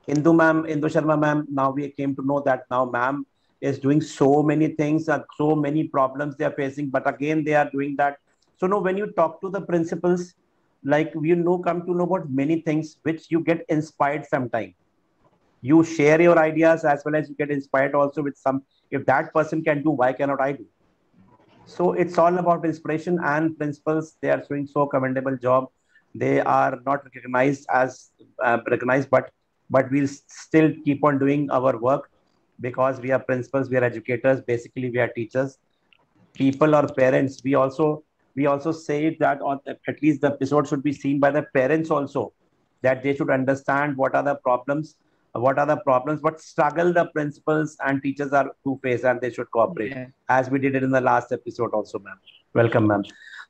Indu Sharma ma'am, now we came to know that now ma'am is doing so many things and so many problems they are facing, but again they are doing that. So now when you talk to the principals, like come to know about many things which you get inspired sometime. You share your ideas as well as you get inspired also with some. If that person can do, why cannot I do? So it's all about inspiration, and principals, they are doing so commendable job. They are not recognized, but we'll still keep on doing our work, because we are principals, we are educators, basically we are teachers. People or parents, we also we also say that at least the episode should be seen by the parents also, that they should understand what are the problems, what struggle the principals and teachers are to face, and they should cooperate, as we did it in the last episode also, ma'am. Welcome, ma'am.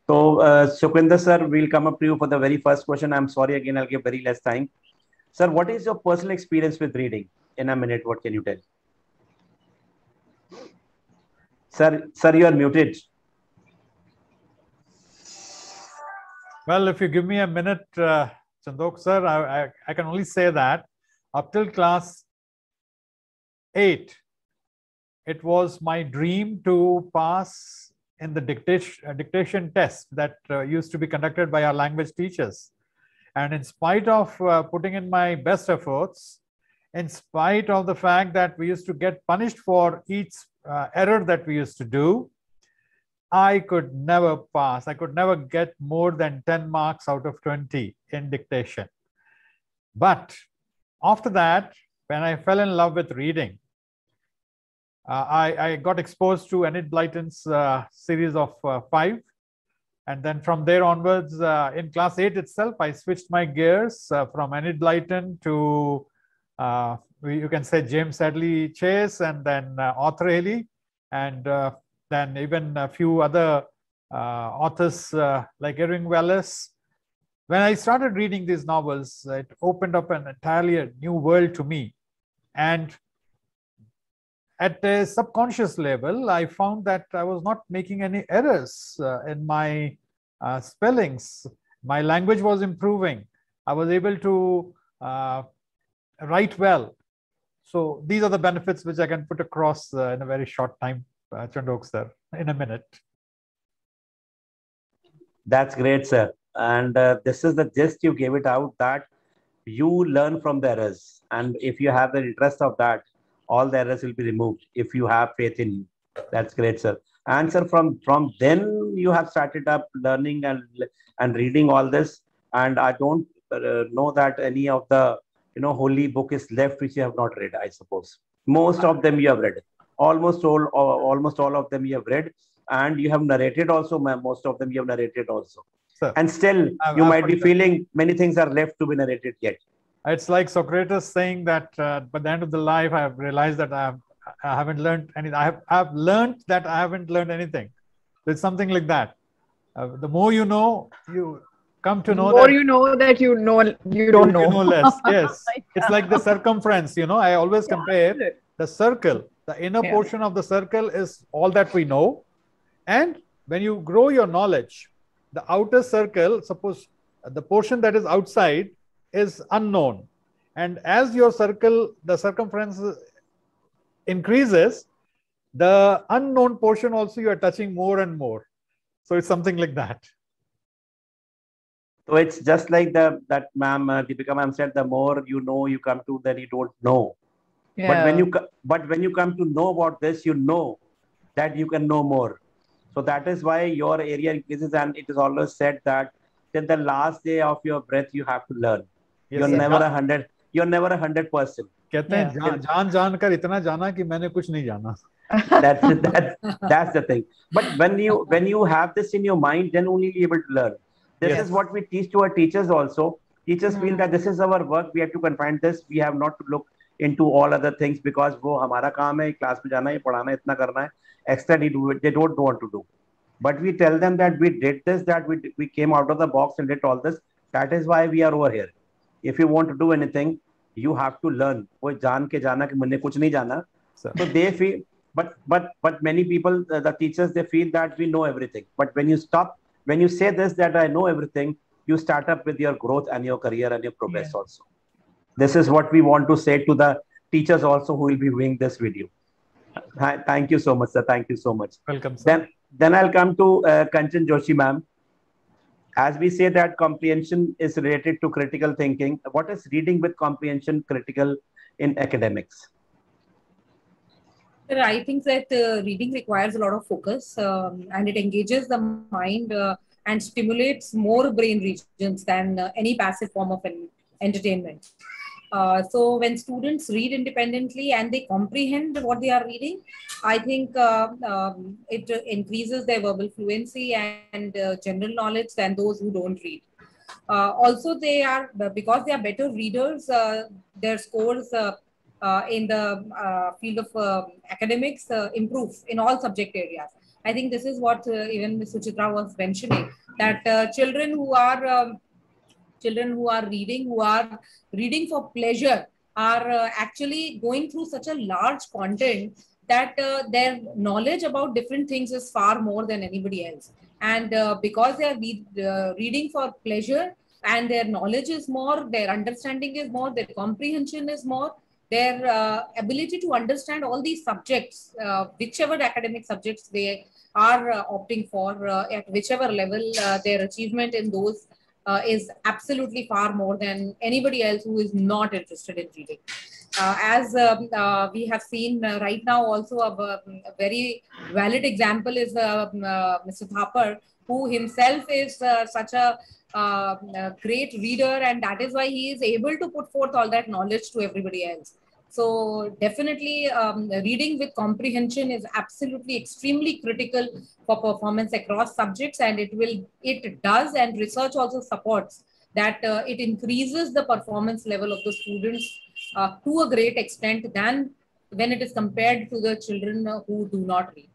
So, Sukhinder sir, we'll come up to you for the very first question. I'm sorry, again, I'll give very less time. Sir, what is your personal experience with reading? In a minute, what can you tell? Sir, you are muted. Well, if you give me a minute, Chandok sir, I can only say that up till class 8, it was my dream to pass in the dictation test that used to be conducted by our language teachers. And in spite of putting in my best efforts, in spite of the fact that we used to get punished for each error that we used to do, I could never pass. I could never get more than 10 marks out of 20 in dictation. But after that, when I fell in love with reading, I got exposed to Enid Blyton's series of 5. And then from there onwards, in class 8 itself, I switched my gears from Enid Blyton to, you can say, James Hadley Chase, and then Arthur Hailey, and then even a few other authors like Irving Wallace. When I started reading these novels, it opened up an entirely new world to me. And at a subconscious level, I found that I was not making any errors in my spellings. My language was improving. I was able to write well. So these are the benefits which I can put across in a very short time, Chandok sir, in a minute. That's great, sir. And this is the gist you gave it out, that you learn from the errors. And if you have the interest of that, all the errors will be removed if you have faith in you. That's great, sir. And sir, from then you have started up learning and reading all this. And I don't know that any of the holy book is left which you have not read, I suppose. Most of them you have read. Almost all of them you have read. And you have narrated also, most of them you have narrated also. Sir, and still, you might be feeling many things are left to be narrated yet. It's like Socrates saying that by the end of the life, I have realized that I haven't learned anything. I have learned that I haven't learned anything. It's something like that. The more you know, you come to know. The more you know that you don't know. You know less. Yes, it's like the circumference. I always compare the circle. The inner portion of the circle is all that we know, and when you grow your knowledge, the outer circle, suppose the portion that is outside, is unknown, and as your circle, the circumference increases, the unknown portion also you are touching more and more. So it's something like that. So it's just like that ma'am, Deepika ma'am said, the more you know, you come to that you don't know. Yeah. But when you come to know about this, you know that you can know more. So that is why your area increases, and it is always said that till the last day of your breath, you have to learn. Yes, you're never 100. You're never 100%. कहते हैं जान कर इतना जाना कि मैंने कुछ नहीं जाना. That's the thing. But when you have this in your mind, then only you're able to learn. This is what we teach to our teachers also. Teachers feel that this is our work. We have to confine this. We have not to look into all other things because वो हमारा काम है, class में जाना है, पढ़ाना है, इतना करना है. Extra they don't want to do. But we tell them that we did this, that we came out of the box and did all this. That is why we are over here. If you want to do anything, you have to learn. वो जान के जाना कि मैंने कुछ नहीं जाना. So they feel, but many people, the teachers, they feel that we know everything. But when you say this, that I know everything, you start up with your growth and your career and your progress also. This is what we want to say to the teachers also who will be viewing this video. Thank you so much, sir. Thank you so much. Welcome, sir. Then I'll come to Kanchan Joshi, ma'am. As we say that comprehension is related to critical thinking, what is reading with comprehension critical in academics? I think that reading requires a lot of focus and it engages the mind and stimulates more brain regions than any passive form of entertainment. So when students read independently and they comprehend what they are reading, I think it increases their verbal fluency and general knowledge than those who don't read. Also, they are, because they are better readers, their scores in the field of academics improve in all subject areas. I think this is what even Ms. Suchitra was mentioning, that children who are reading for pleasure are actually going through such a large content that their knowledge about different things is far more than anybody else. And because they are reading for pleasure, and their knowledge is more, their understanding is more, their comprehension is more, their ability to understand all these subjects, whichever academic subjects they are opting for, at whichever level, their achievement in those is absolutely far more than anybody else who is not interested in reading. As we have seen right now, also a very valid example is Mr. Thapar, who himself is such a great reader, and that is why he is able to put forth all that knowledge to everybody else. So definitely reading with comprehension is absolutely extremely critical for performance across subjects, and it does, and research also supports that it increases the performance level of the students to a great extent than when it is compared to the children who do not read.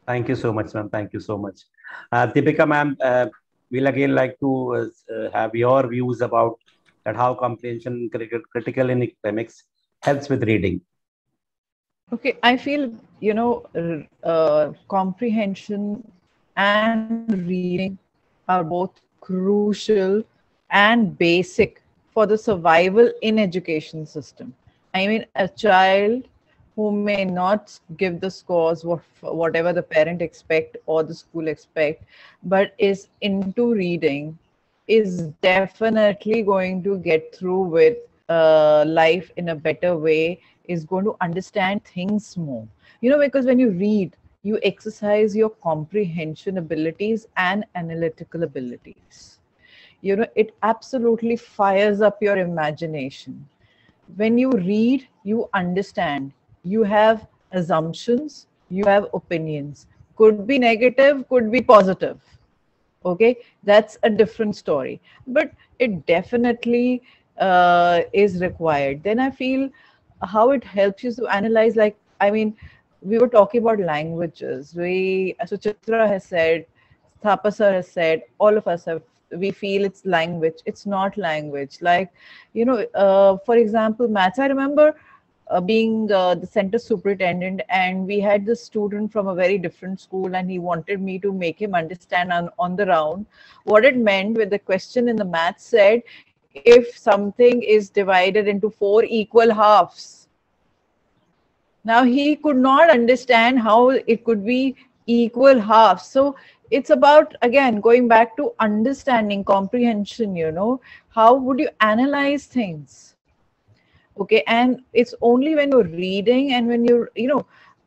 Thank you so much, ma'am. Thank you so much. Deepika, ma'am, we'll again like to have your views about that how comprehension critical in academics helps with reading. Okay, I feel, comprehension and reading are both crucial and basic for the survival in education system. I mean, a child who may not give the scores whatever the parent expect or the school expect, but is into reading, is definitely going to get through with life in a better way, is going to understand things more. Because when you read, you exercise your comprehension abilities and analytical abilities. It absolutely fires up your imagination. When you read, you understand. You have assumptions, you have opinions. Could be negative, could be positive. Okay, that's a different story. But it definitely is required. Then I feel how it helps you to analyze, we were talking about languages. Suchitra has said, Thapa sir has said, all of us we feel it's language. It's not language. For example, maths, I remember being the center superintendent, and we had this student from a very different school, and he wanted me to make him understand on the round what it meant when the question in the math said, if something is divided into 4 equal halves. Now he could not understand how it could be equal halves. So it's about, again, going back to understanding, comprehension, how would you analyze things? Okay, and it's only when you're reading and when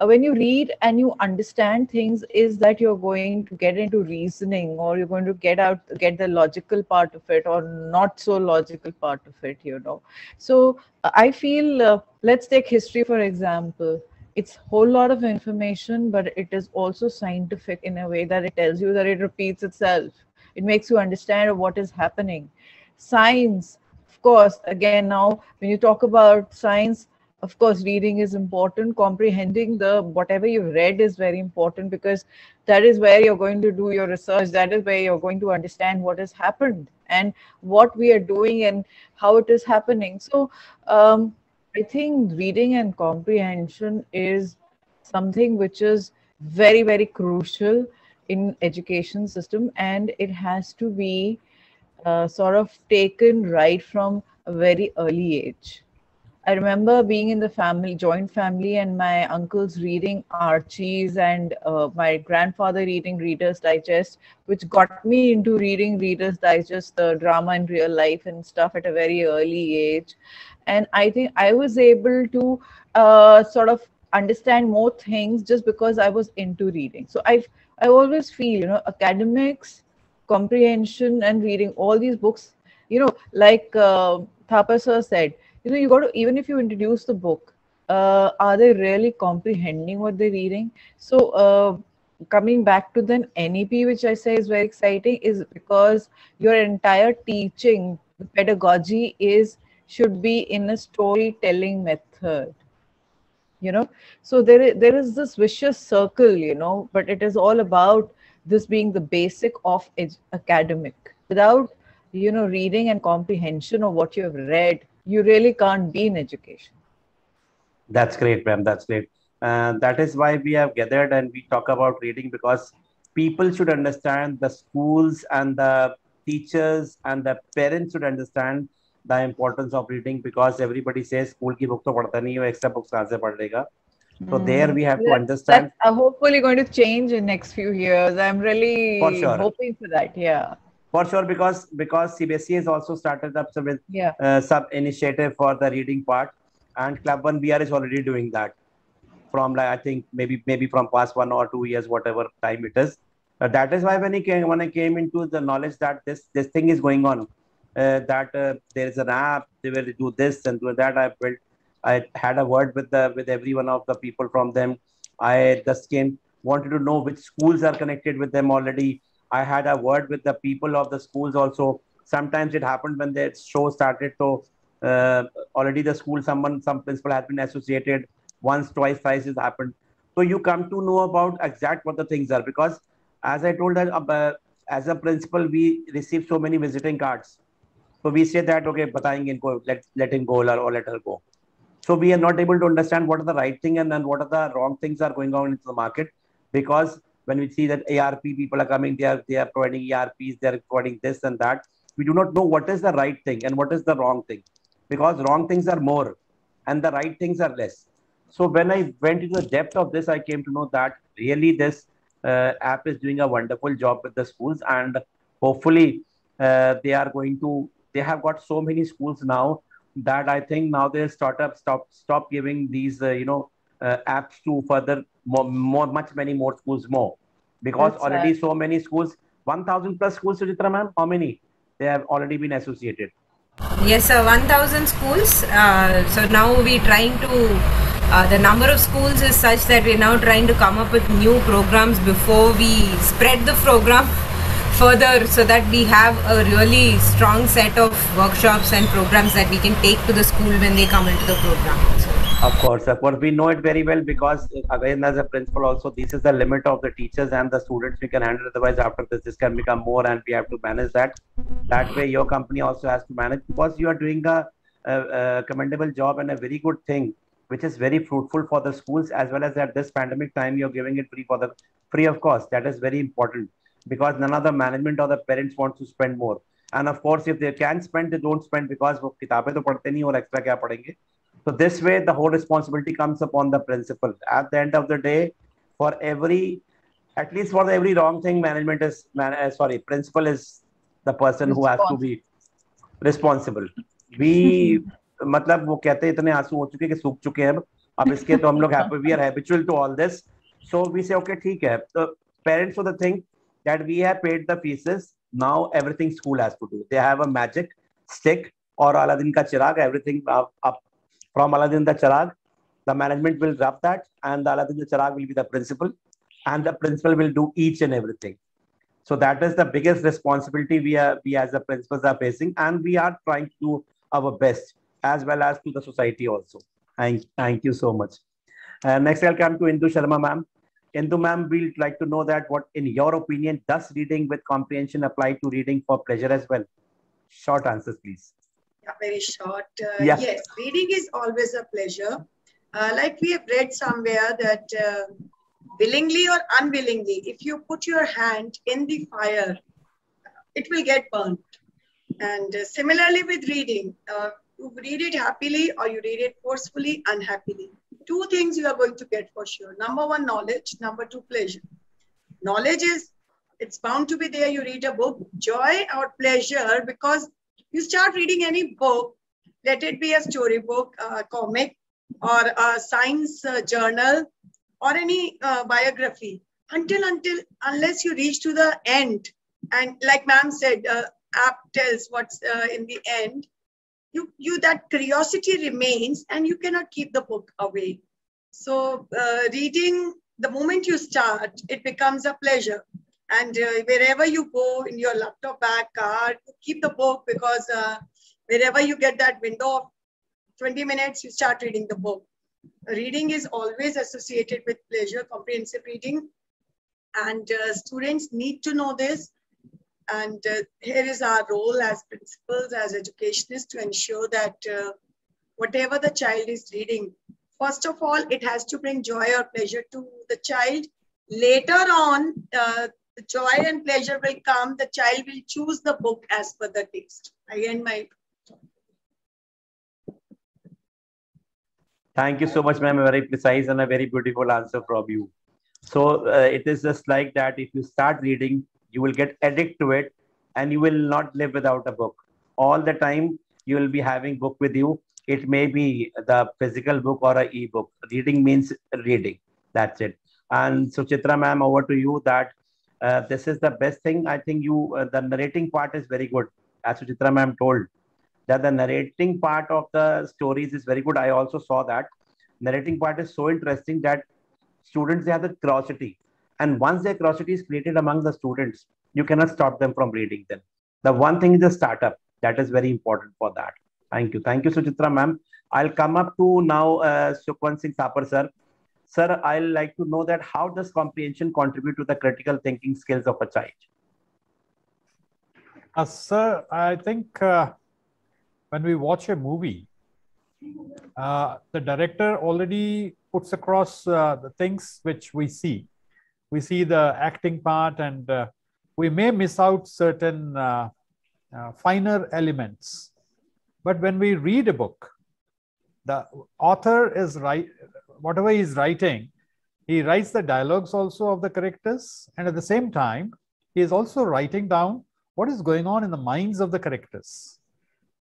when you read and you understand things is that you're going to get into reasoning, or you're going to get the logical part of it, or not so logical part of it, So I feel, let's take history, for example. It's a whole lot of information, but it is also scientific in a way that it tells you that it repeats itself. It makes you understand what is happening. Science, of course, again, now when you talk about science, of course, reading is important. Comprehending whatever you've read is very important, because that is where you're going to do your research. That is where you're going to understand what has happened and what we are doing and how it is happening. So I think reading and comprehension is something which is very, very crucial in education system, and it has to be sort of taken right from a very early age. I remember being in the joint family, and my uncles reading Archie's, and my grandfather reading Reader's Digest, which got me into reading Reader's Digest, the drama in real life and stuff, at a very early age. And I think I was able to sort of understand more things just because I was into reading. So I always feel, academics, comprehension, and reading all these books, like Thapa sir said, you know, you got to, even if you introduce the book, are they really comprehending what they're reading? So coming back to the NEP, which I say is very exciting, is because your entire teaching, the pedagogy should be in a storytelling method. You know, so there is this vicious circle, you know, but it is all about this being the basic of academic. Without, you know, reading and comprehension of what you have read, you really can't be in education. That's great, ma'am. That's great. That is why we have gathered and we talk about reading, because people should understand, the schools and the teachers and the parents should understand the importance of reading, because everybody says school ki book to padhta nahi hai, extra books kahan se padh lega. So there we have to understand. That's hopefully going to change in next few years. I'm really For sure. hoping for that. Yeah. For sure, because CBSE has also started up with sub initiative for the reading part, and Club 1BR is already doing that from, like, I think maybe from past 1 or 2 years, whatever time it is. That is why when I came into the knowledge that this thing is going on, that there is an app, they will do this and do that. I had a word with every one of the people from them. I just wanted to know which schools are connected with them already. I had a word with the people of the schools also. Sometimes it happened when the show started, so already the school, some principal has been associated once, twice, thrice has happened. So you come to know about exact what the things are, because as I told that as a principal, we receive so many visiting cards. So we say that, okay, batayenge inko, let him go or let her go. So we are not able to understand what are the right thing and then what are the wrong things are going on into the market, because when we see that ARP people are coming, they are providing ERPs, they are providing this and that. We do not know what is the right thing and what is the wrong thing, because wrong things are more and the right things are less. So when I went into the depth of this, I came to know that really this app is doing a wonderful job with the schools, and hopefully they have got so many schools now that I think now their startups stop giving these apps to further many more schools more, because that's already so many schools, 1,000 plus schools. Sujitra ma'am, how many they have already been associated? Yes, sir, 1,000 schools. So now we're trying to, the number of schools is such that we're now trying to come up with new programs before we spread the program further, so that we have a really strong set of workshops and programs that we can take to the school when they come into the program. Of course, we know it very well, because again, as a principal also, this is the limit of the teachers and the students we can handle. Otherwise, after this can become more and we have to manage that. That way, your company also has to manage, because you are doing a commendable job and a very good thing, which is very fruitful for the schools, as well as at this pandemic time, you're giving it free of cost. That is very important, because none of the management or the parents want to spend more. And of course, if they can spend, they don't spend, because wo kitabein to padhte nahi aur extra kya padhenge. So this way, the whole responsibility comes upon the principal. At the end of the day, at least for every wrong thing, principal is the person who has to be responsible. We, मतलब वो कहते हैं इतने आंसू हो चुके कि सूख चुके हैं अब इसके, तो हम लोग we are habitual to all this. So we say, okay, ठीक है. The parents for the thing that we have paid the fees, now everything school has to do. They have a magic stick or Aladdin ka chirag, everything up. From Aladdin the Chirag, the management will drop that, and the Aladdin the Chirag will be the principal, and the principal will do each and everything. So that is the biggest responsibility we as the principals are facing, and we are trying to do our best, as well as to the society also. Thank you so much. Next, I'll come to Indu Sharma ma'am. Indu ma'am, we'd like to know that what, in your opinion, does reading with comprehension apply to reading for pleasure as well? Short answers, please. Very short. Yes, reading is always a pleasure. Like we have read somewhere that willingly or unwillingly, if you put your hand in the fire, it will get burnt. And similarly with reading, you read it happily or you read it forcefully, unhappily. Two things you are going to get for sure. Number one, knowledge. Number two, pleasure. Knowledge it's bound to be there. You read a book, joy or pleasure, because you start reading any book, let it be a storybook, a comic, or a science journal, or any biography, unless you reach to the end. And like ma'am said, app tells what's in the end. that curiosity remains and you cannot keep the book away. So reading, the moment you start, it becomes a pleasure. And wherever you go, in your laptop bag, car, you keep the book, because wherever you get that window of 20 minutes, you start reading the book. Reading is always associated with pleasure, comprehensive reading. And students need to know this. And here is our role as principals, as educationists, to ensure that whatever the child is reading, first of all, it has to bring joy or pleasure to the child. Later on, the joy and pleasure will come. The child will choose the book as per the taste. I end my talk. Thank you so much, ma'am. A very precise and a very beautiful answer from you. So it is just like that. If you start reading, you will get addicted to it, and you will not live without a book. All the time, you will be having book with you. It may be the physical book or an e-book. Reading means reading. That's it. And so, Chitra ma'am, over to you. That this is the best thing. I think the narrating part is very good. As Chitra ma'am told, that the narrating part of the stories is very good. I also saw that. Narrating part is so interesting that students, they have the curiosity. And once their curiosity is created among the students, you cannot stop them from reading them. The one thing is the startup. That is very important for that. Thank you. Thank you, Suchitra ma'am. I'll come up to now Sukhwant Singh Thapar sir. Sir, I'll like to know that how does comprehension contribute to the critical thinking skills of a child? Sir, I think when we watch a movie, the director already puts across the things which we see. We see the acting part, and we may miss out certain finer elements. But when we read a book, the author is whatever he's writing, he writes the dialogues also of the characters, and at the same time, he is also writing down what is going on in the minds of the characters.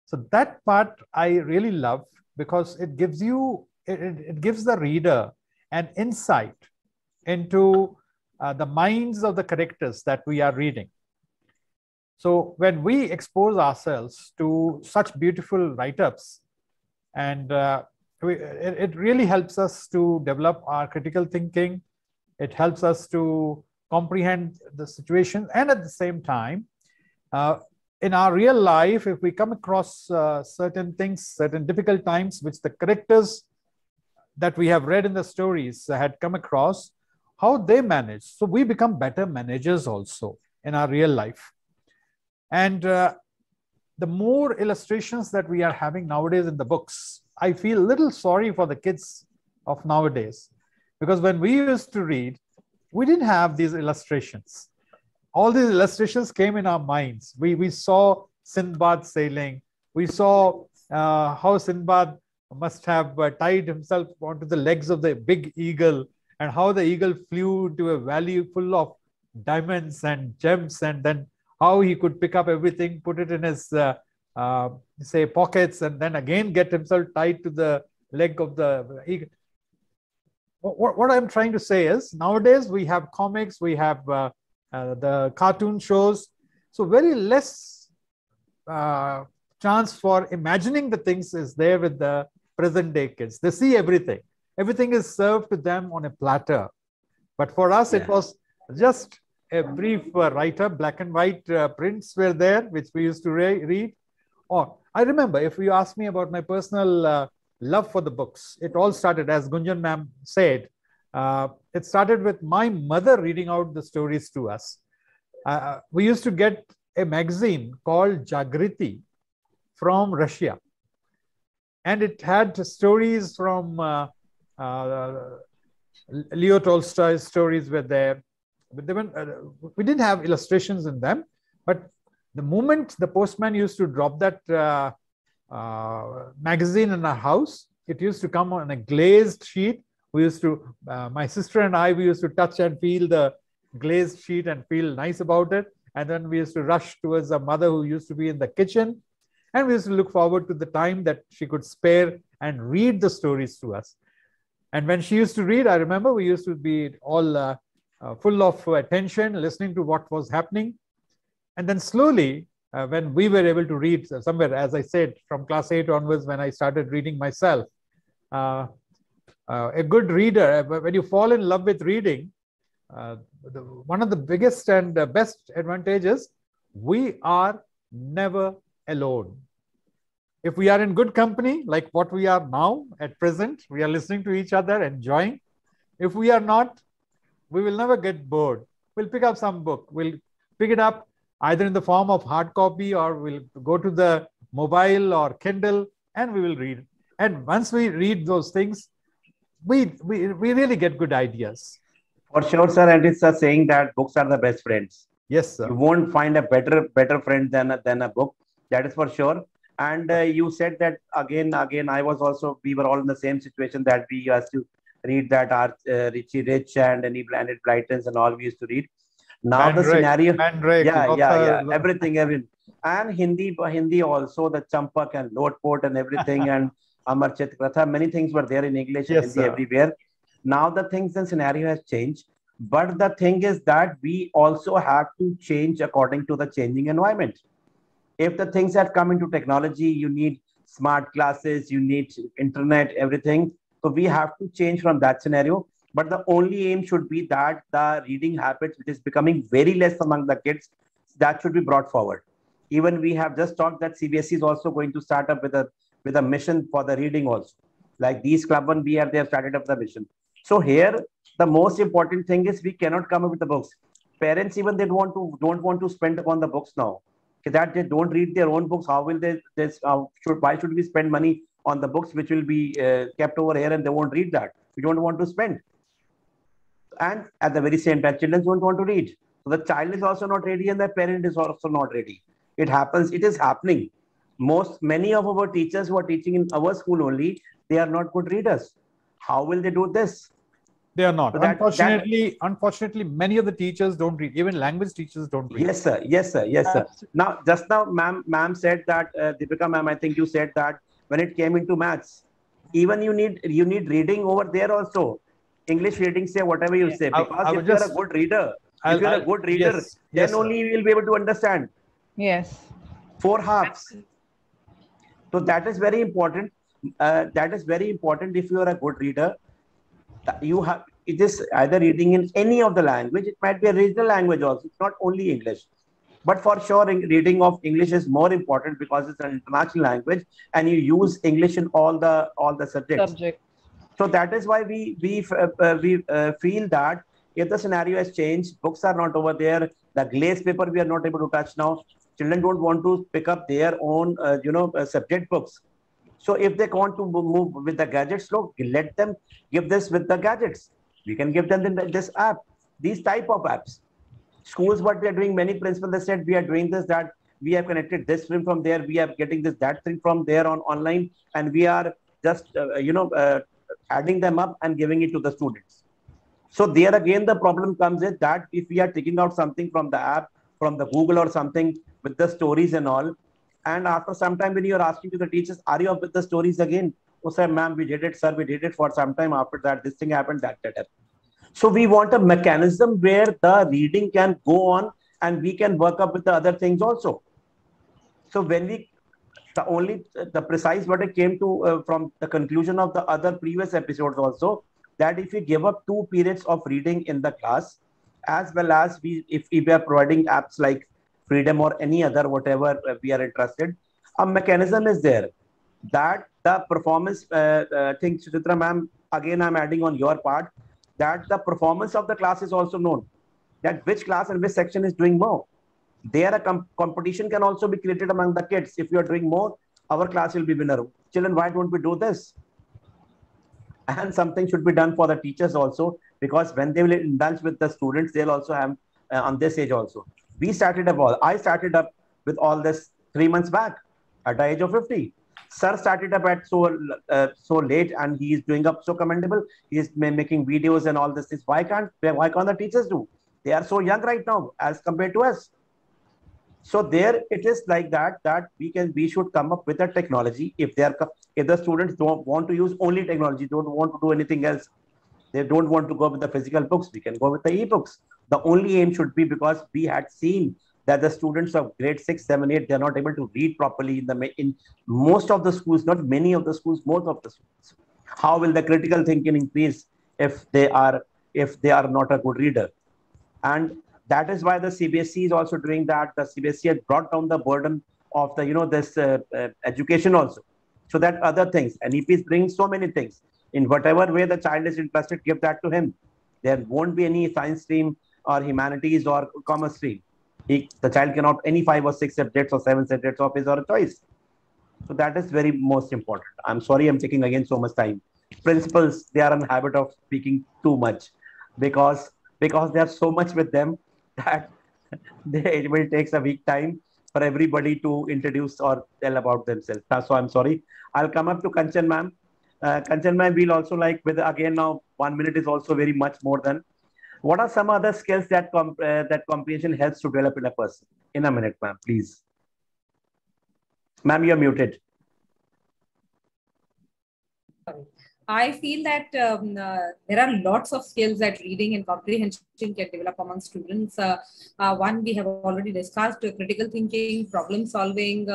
So that part I really love, because it gives it gives the reader an insight into the minds of the characters that we are reading. So when we expose ourselves to such beautiful write-ups, and it really helps us to develop our critical thinking. It helps us to comprehend the situation, and at the same time, in our real life, if we come across certain things, certain difficult times, which the characters that we have read in the stories had come across, how they manage. So we become better managers also in our real life. And the more illustrations that we are having nowadays in the books, I feel a little sorry for the kids of nowadays. Because when we used to read, we didn't have these illustrations. All these illustrations came in our minds. We saw Sindbad sailing. We saw how Sindbad must have tied himself onto the legs of the big eagle, and how the eagle flew to a valley full of diamonds and gems, and then how he could pick up everything, put it in his, say, pockets, and then again get himself tied to the leg of the eagle. What I'm trying to say is, nowadays we have comics, we have the cartoon shows, so very less chance for imagining the things is there with the present day kids. They see everything. Everything is served to them on a platter. But for us, it was just a brief write-up, black and white prints were there, which we used to read. Or I remember, if you ask me about my personal love for the books, it all started, as Gunjan ma'am said, it started with my mother reading out the stories to us. We used to get a magazine called Jagriti from Russia. And it had stories from Leo Tolstoy's stories were there. But they we didn't have illustrations in them. But the moment the postman used to drop that magazine in our house, it used to come on a glazed sheet. We used to, my sister and I, we used to touch and feel the glazed sheet and feel nice about it. And then we used to rush towards our mother, who used to be in the kitchen. And we used to look forward to the time that she could spare and read the stories to us. And when she used to read, I remember we used to be all full of attention, listening to what was happening. And then slowly, when we were able to read somewhere, as I said, from class 8 onwards, when I started reading myself. A good reader, when you fall in love with reading, one of the biggest and best advantages, we are never alone. If we are in good company, like what we are now at present, we are listening to each other, enjoying. If we are not, we will never get bored. We'll pick up some book. We'll pick it up either in the form of hard copy, or we'll go to the mobile or Kindle and we will read. And once we read those things, we really get good ideas. For sure, sir. And it's a saying that books are the best friends. Yes, sir. You won't find a better friend than a book. That is for sure. And you said that again. We were all in the same situation, that we used to read that Richie Rich and Any Blinded Blightons and all we used to read. Now the scenario, everything. And Hindi also, the Champak and Lotpot and everything, and Amar Chit Kratha, many things were there in English and Hindi everywhere. Now the things and scenario has changed. But the thing is that we also have to change according to the changing environment. If the things have come into technology, you need smart classes, you need internet, everything. So we have to change from that scenario. But the only aim should be that the reading habits, which is becoming very less among the kids, that should be brought forward. Even we have just talked that CBSE is also going to start up with a mission for the reading also. Like these club one, they have started up the mission. So here, the most important thing is we cannot come up with the books. Parents, even they don't want to spend upon the books now. That they don't read their own books. How will they? Why should we spend money on the books which will be kept over here and they won't read that? We don't want to spend. And at the very same time, children don't want to read. So the child is also not ready and the parent is also not ready. It happens. It is happening. Many of our teachers who are teaching in our school only, they are not good readers. How will they do this? They are not. So unfortunately, many of the teachers don't read. Even language teachers don't read. Yes, sir. Yes, sir. Yes, sir. Now, just now, ma'am said that, Deepika ma'am, I think you said that when it came into maths, even you need reading over there also. English reading, say whatever you say. Because if you're a good reader, then only you will be able to understand. Yes. 4 halves. So that is very important. That is very important. If you are a good reader, it is either reading in any of the language. It might be a regional language also. It's not only English. But for sure, reading of English is more important because it's an international language and you use English in all the subjects. So that is why we feel that if the scenario has changed, books are not over there. The glaze paper we are not able to touch now. Children don't want to pick up their own subject books. So if they want to move with the gadgets, look, let them give this with the gadgets. We can give them this app, these type of apps. Schools, what they are doing, many principals, they said, we are doing this, that we have connected this film from there, we are getting that thing from there online, and we are just, adding them up and giving it to the students. So there again, the problem comes in that if we are taking out something from the app, from the Google or something with the stories and all, and after some time when you are asking to the teachers, are you up with the stories again? Oh, sir, ma'am, we did it, sir, we did it for some time. After that, this thing happened, that happened. So we want a mechanism where the reading can go on and we can work up with the other things also. So when the precise what I came to from the conclusion of the other previous episodes also, that if we give up 2 periods of reading in the class, as well as if we are providing apps like Freedom or any other, whatever we are interested, a mechanism is there that the performance thing, Suchitra ma'am, again, I'm adding on your part, that the performance of the class is also known, that which class and which section is doing more. There a competition can also be created among the kids. If you are doing more, our class will be winner. Children, why don't we do this? And something should be done for the teachers also, because when they will indulge with the students, they'll also have on this age also. I started up with all this 3 months back at the age of 50. Sir started up at so late, and he is doing up so commendable. He is making videos and all this. Why can't the teachers do? They are so young right now as compared to us. So there it is like that we should come up with a technology. If the students don't want to use only technology, don't want to do anything else, they don't want to go with the physical books, we can go with the e-books. The only aim should be, because we had seen that the students of grade 6, 7, 8, they're not able to read properly in most of the schools, not many of the schools, most of the schools. How will the critical thinking increase if they are not a good reader? And that is why the CBSE is also doing that. The CBSE has brought down the burden of the, this education also. So that other things, NEP is bringing so many things. In whatever way the child is interested, give that to him. There won't be any science stream or humanities or commerce stream. The child cannot any 5 or 6 subjects or 7 subjects of his or choice. So that is very most important. I'm sorry I'm taking again so much time. Principals, they are in the habit of speaking too much because they have so much with them that it will take a week time for everybody to introduce or tell about themselves. So I'm sorry. I'll come up to Kanchan ma'am. Kanchan ma'am will also like with again now 1 minute is also very much more than. What are some other skills that that comprehension helps to develop in a person? In a minute, ma'am, please. Ma'am, you're muted. I feel that there are lots of skills that reading and comprehension can develop among students. One we have already discussed, critical thinking, problem solving.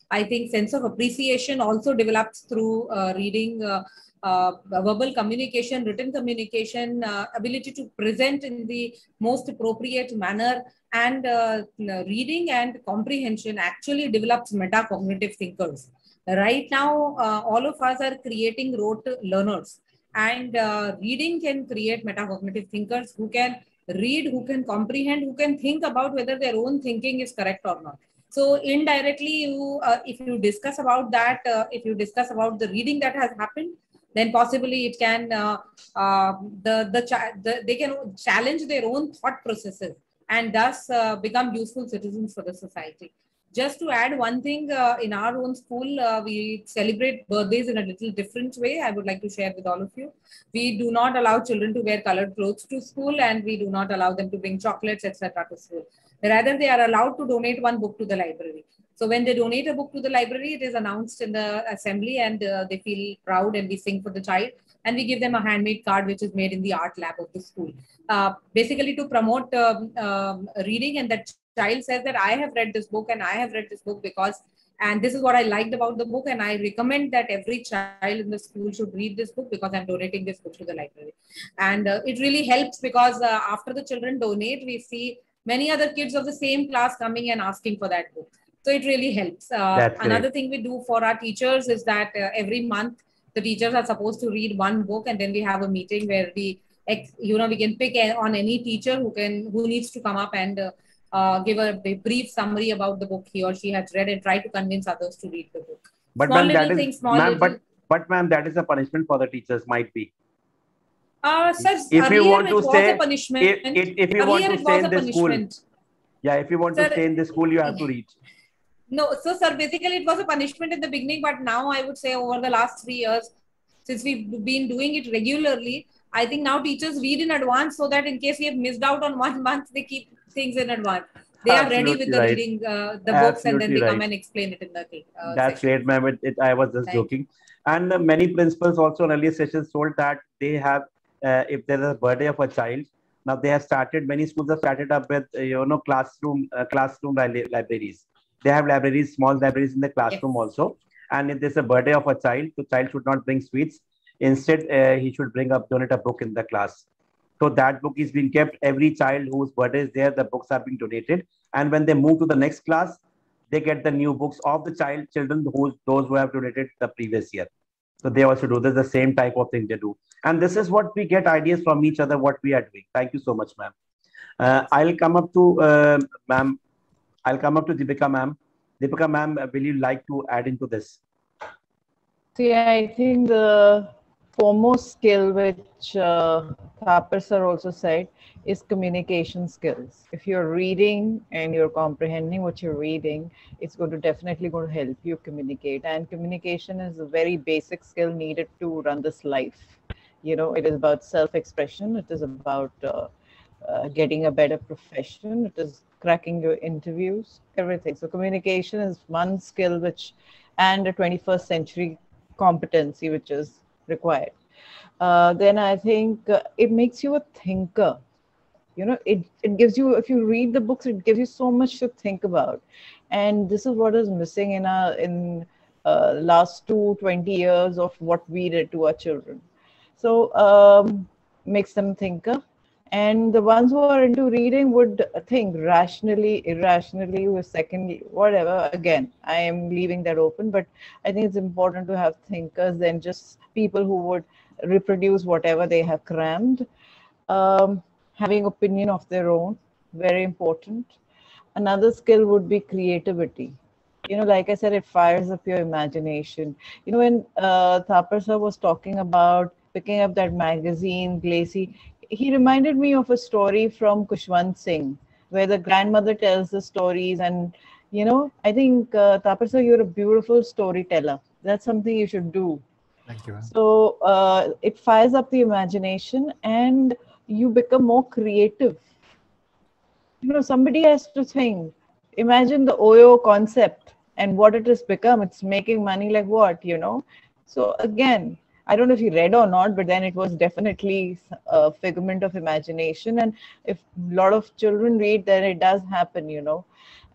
I think sense of appreciation also develops through reading, verbal communication, written communication, ability to present in the most appropriate manner, and reading and comprehension actually develops metacognitive thinkers. Right now, all of us are creating rote learners, and reading can create metacognitive thinkers who can read, who can comprehend, who can think about whether their own thinking is correct or not. So indirectly, if you discuss about that, if you discuss about the reading that has happened, then possibly it can they can challenge their own thought processes and thus become useful citizens for the society. Just to add one thing, in our own school, we celebrate birthdays in a little different way. I would like to share with all of you. We do not allow children to wear colored clothes to school, and we do not allow them to bring chocolates, etc. to school. Rather, they are allowed to donate one book to the library. So when they donate a book to the library, it is announced in the assembly, and they feel proud, and we sing for the child. And we give them a handmade card, which is made in the art lab of the school. Basically to promote reading, and that child says that I have read this book and I have read this book because, and this is what I liked about the book, and I recommend that every child in the school should read this book because I'm donating this book to the library. And it really helps because after the children donate, we see many other kids of the same class coming and asking for that book. So it really helps. Another thing we do for our teachers is that every month the teachers are supposed to read one book, and then we have a meeting where we can pick on any teacher who needs to come up and give a brief summary about the book he or she has read and try to convince others to read the book. But ma'am, that is a punishment for the teachers, might be. Sir, if you want to stay, a punishment. If you want to stay in the school, yeah, if you want to stay in the school, you have to read. No, so sir, basically it was a punishment in the beginning, but now I would say over the last 3 years, since we've been doing it regularly, I think now teachers read in advance so that in case we have missed out on 1 month, they keep things in advance. They are ready with the reading the books, and then they come and explain it in the That's great, ma'am. I was just joking. And many principals also in earlier sessions told that they have, if there is a birthday of a child, now they have started, many schools have started up with, classroom libraries. They have libraries, small libraries in the classroom also. And if there's a birthday of a child, the child should not bring sweets. Instead, he should donate a book in the class. So that book is being kept. Every child whose birthday is there, the books are being donated. And when they move to the next class, they get the new books of the children those who have donated the previous year. So they also do this, the same type of thing they do. And this is what we get ideas from each other, what we are doing. Thank you so much, ma'am. I'll come up to ma'am. I'll come up to Deepika, ma'am. Deepika, ma'am, will you like to add into this? See, I think the foremost skill, which Thapar sir also said, is communication skills. If you're reading and you're comprehending what you're reading, it's definitely going to help you communicate. And communication is a very basic skill needed to run this life. It is about self-expression. It is about getting a better profession. It is cracking your interviews, everything. So communication is one skill and a 21st century competency which is required. Then I think it makes you a thinker. You know, it gives you, if you read the books, it gives you so much to think about. And this is what is missing in last 20 years of what we did to our children. So makes them thinker. And the ones who are into reading would think rationally, irrationally, or secondly, whatever. Again, I am leaving that open, but I think it's important to have thinkers than just people who would reproduce whatever they have crammed. Having opinion of their own, very important. Another skill would be creativity. You know, like I said, it fires up your imagination. You know, when Thapar sir was talking about picking up that magazine, Glacy, he reminded me of a story from Kushwant Singh, where the grandmother tells the stories. And, you know, I think, Thapar sir, you're a beautiful storyteller. That's something you should do. Thank you. So it fires up the imagination and you become more creative. You know, somebody has to think. Imagine the OYO concept and what it has become. It's making money like what, you know? So again, I don't know if you read or not, but then it was definitely a figment of imagination. And if a lot of children read, then it does happen, you know.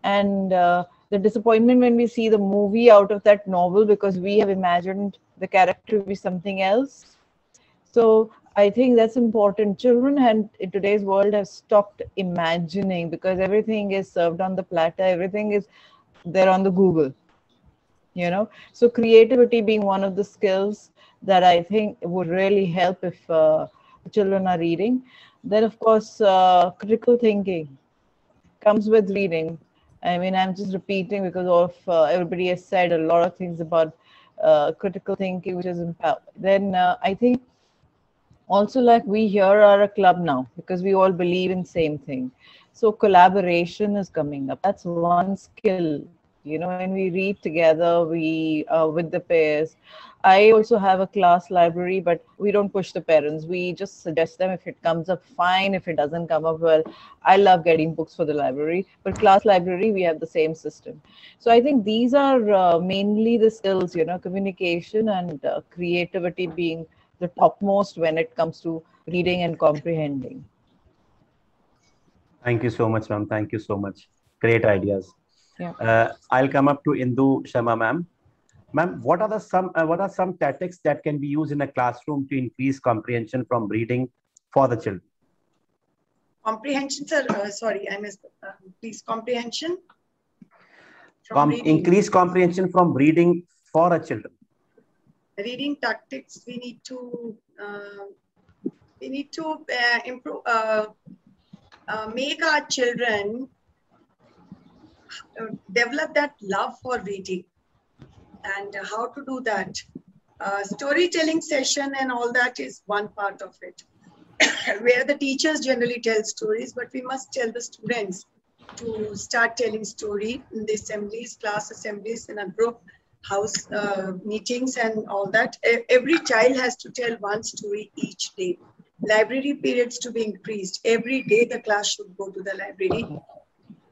And the disappointment when we see the movie out of that novel because we have imagined the character to be something else. So I think that's important. Children and in today's world have stopped imagining because everything is served on the platter. Everything is there on the Google, you know. So creativity being one of the skills that I think would really help if children are reading. Then, of course, critical thinking comes with reading. I mean, I'm just repeating because of everybody has said a lot of things about critical thinking, which is empowered. Then I think also like we here are a club now because we all believe in same thing. So collaboration is coming up. That's one skill. You know, when we read together, we with the pairs. I also have a class library, but we don't push the parents. We just suggest them. If it comes up, fine. If it doesn't come up, well, I love getting books for the library. But class library, we have the same system. So I think these are mainly the skills, you know, communication and creativity being the topmost when it comes to reading and comprehending. Thank you so much, ma'am. Thank you so much. Great ideas. Yeah. I'll come up to Indu Sharma, ma'am. Ma'am, what are some tactics that can be used in a classroom to increase comprehension from reading for the children? Comprehension, sir. Sorry, I missed. Please, comprehension. Increase comprehension from reading for a children. Reading tactics. We need to improve. Make our children develop that love for reading. And how to do that? Storytelling session and all that is one part of it, where the teachers generally tell stories, but we must tell the students to start telling story in the assemblies, class assemblies, in a group, house meetings and all that. Every child has to tell one story each day. Library periods to be increased. Every day the class should go to the library.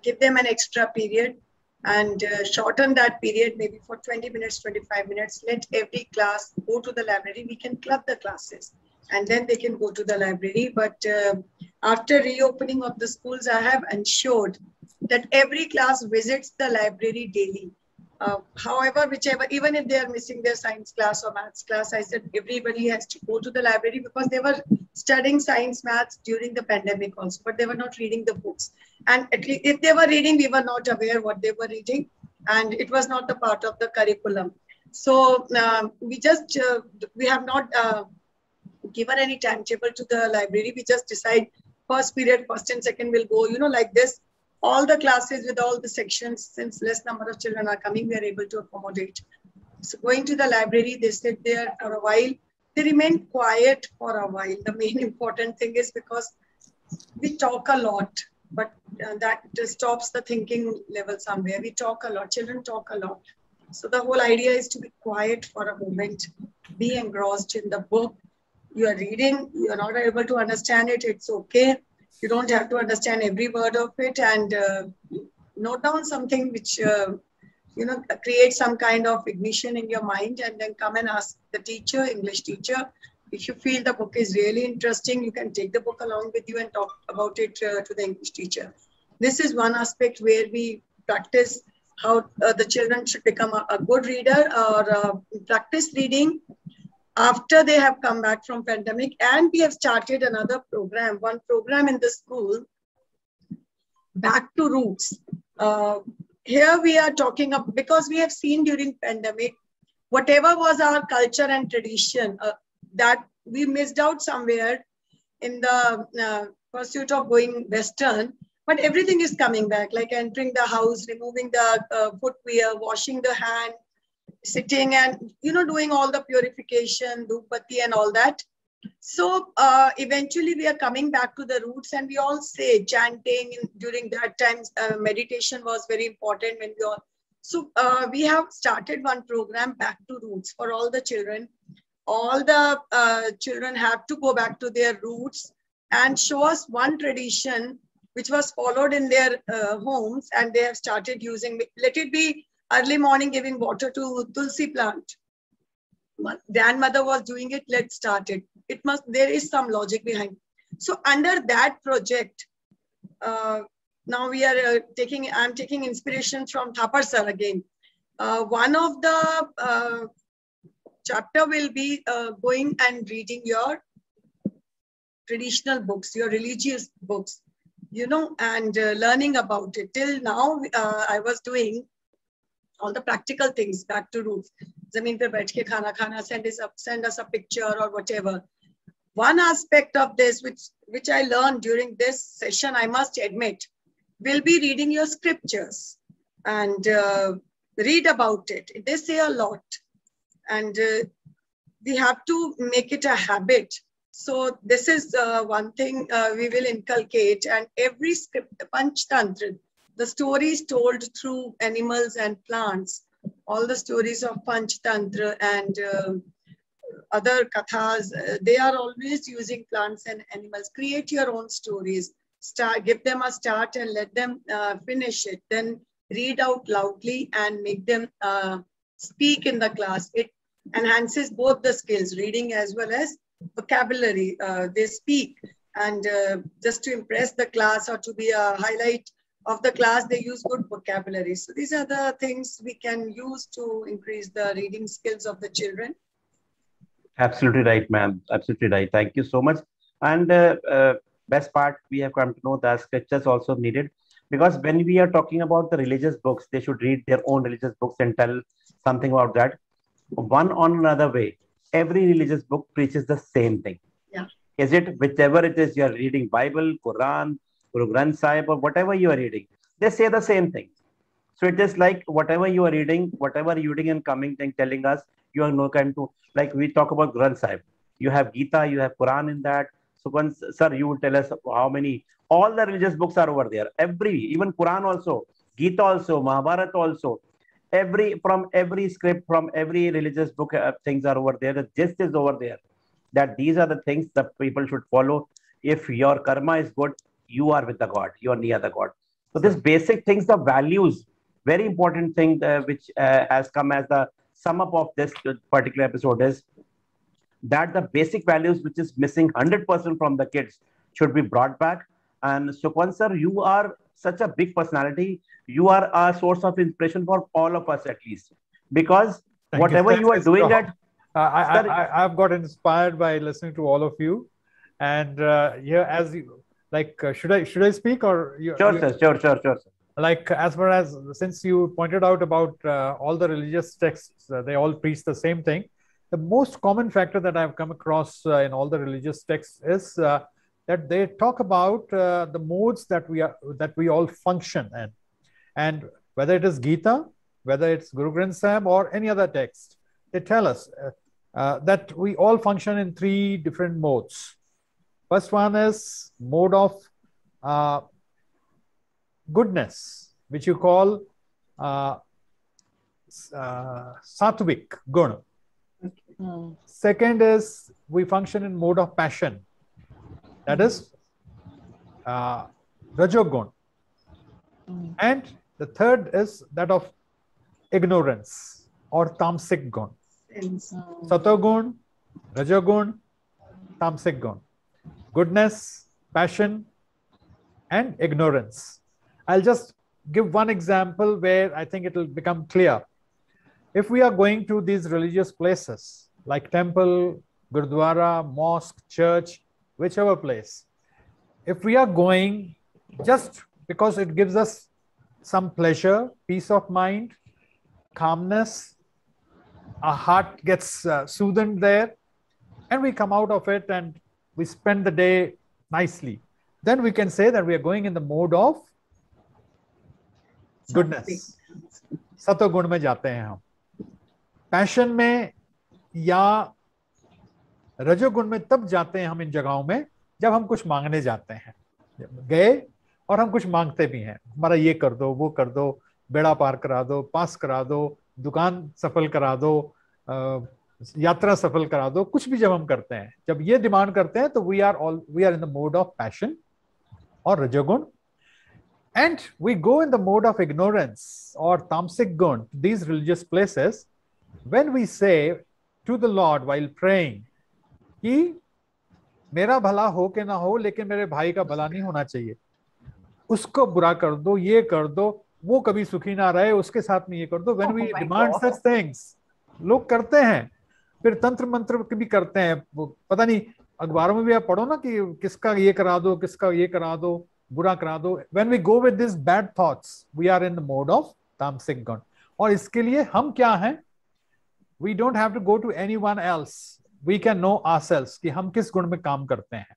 Give them an extra period and shorten that period maybe for 20 minutes, 25 minutes. Let every class go to the library. We can club the classes and then they can go to the library. But after reopening of the schools, I have ensured that every class visits the library daily. However, whichever, even if they are missing their science class or maths class, I said everybody has to go to the library because they were studying science, maths during the pandemic also, but they were not reading the books. And at least if they were reading, we were not aware what they were reading, and it was not a part of the curriculum. So we have not given any timetable to the library. We just decide first period, first and second will go, you know, like this. All the classes with all the sections, since less number of children are coming, we are able to accommodate. So going to the library, they sit there for a while. They remain quiet for a while. The main important thing is because we talk a lot, but that just stops the thinking level somewhere. We talk a lot, children talk a lot. So the whole idea is to be quiet for a moment, be engrossed in the book. You are reading, you are not able to understand it, it's okay. You don't have to understand every word of it, and note down something which, creates some kind of ignition in your mind, and then come and ask the teacher, English teacher, if you feel the book is really interesting, you can take the book along with you and talk about it to the English teacher. This is one aspect where we practice how the children should become a good reader or practice reading after they have come back from pandemic. And we have started another program, one program in the school, Back to Roots. Here we are talking about, because we have seen during pandemic, whatever was our culture and tradition that we missed out somewhere in the pursuit of going Western, but everything is coming back, like entering the house, removing the footwear, washing the hand, sitting and, doing all the purification, dhupati and all that. So eventually we are coming back to the roots, and we all say chanting during that time, meditation was very important when we all. So we have started one program, Back to Roots, for all the children. All the children have to go back to their roots and show us one tradition which was followed in their homes, and they have started using. Let it be early morning giving water to Tulsi plant. Grandmother was doing it, let's start it. There is some logic behind. So under that project, now we are I'm taking inspiration from Thapar sir again. One of the chapter will be going and reading your traditional books, your religious books, and learning about it. Till now, I was doing all the practical things, back to roots. Zameen pe baith ke khana khana, send us a picture or whatever. One aspect of this, which I learned during this session, I must admit, will be reading your scriptures and read about it. They say a lot, and we have to make it a habit. So this is one thing we will inculcate, and every script, the Panchtantra, the stories told through animals and plants, all the stories of Panchtantra and other kathas, they are always using plants and animals. Create your own stories. Give them a start and let them finish it. Then read out loudly and make them speak in the class. It enhances both the skills, reading as well as vocabulary. They speak, and just to impress the class or to be a highlight of the class, they use good vocabulary. So these are the things we can use to increase the reading skills of the children. Absolutely right, ma'am. Absolutely right. Thank you so much. And best part, we have come to know that scriptures also needed, because when we are talking about the religious books, they should read their own religious books and tell something about that. One on another way, every religious book preaches the same thing. Yeah. Is it whichever it is, you are reading Bible, Quran, Guru Granth Sahib, or whatever you are reading, they say the same thing. So it is like whatever you are reading, whatever reading and coming thing telling us, you are no kind to, like we talk about Granth Sahib. You have Gita, you have Quran in that. So once, sir, you will tell us how many, all the religious books are over there. Even Quran also, Gita also, Mahabharata also. From every script, from every religious book, things are over there. The gist is over there. That these are the things that people should follow. If your karma is good, you are with the God. You are near the God. So this basic things, the values, very important thing which has come as the sum up of this particular episode is that the basic values which is missing 100% from the kids should be brought back. And Sukhwant sir, you are such a big personality. You are a source of inspiration for all of us, at least, because whatever you are doing that. I've got inspired by listening to all of you, and here as you like, should I speak or you? Sure, sir. Sure. Like, as far as, since you pointed out about all the religious texts, they all preach the same thing. The most common factor that I've come across in all the religious texts is that they talk about the modes that we all function in, and whether it is Gita, whether it's Guru Granth Sahib or any other text, they tell us that we all function in 3 different modes. First one is mode of goodness, which you call sattvic guna. Second is we function in mode of passion, that is rajogun. And the third is that of ignorance or tamasic gun. Satogun, rajogun, tamasic gun: goodness, passion, and ignorance. I'll just give one example where I think it will become clear. If we are going to these religious places like temple, gurdwara, mosque, church, whichever place, if we are going just because it gives us some pleasure, peace of mind, calmness, our heart gets soothed there, and we come out of it and we spend the day nicely, then we can say that we are going in the mode of goodness. सतो गुण में जाते हैं हम. Passion में या रजोगुण में तब जाते हैं हम इन जगहों में जब हम कुछ मांगने जाते हैं. गए और हम कुछ मांगते भी हैं, हमारा ये कर दो, वो कर दो, बेड़ा पार करा दो, पास करा दो, दुकान सफल करा दो, यात्रा सफल करा दो, कुछ भी जब हम करते हैं, जब ये डिमांड करते हैं तो we are in the mode of passion और रजोगुण. And we go in the mode of ignorance or tamasic gun to these religious places when we say to the Lord while praying कि मेरा भला हो के ना हो लेकिन मेरे भाई का भला नहीं होना चाहिए, उसको बुरा कर दो, ये कर दो, वो कभी सुखी ना रहे, उसके साथ में ये कर दो. When we demand such things, लोग करते हैं, फिर तंत्र मंत्र भी करते हैं. पता नहीं अखबारों में भी आप पढ़ो ना कि किसका ये करा दो, किसका ये करा दो, बुरा करा दो. When we go with these bad thoughts, we are in the mode of tamasic gun. और इसके लिए हम क्या हैं? We don't have to go to anyone else. We can know ourselves कि हम किस गुण में काम करते हैं.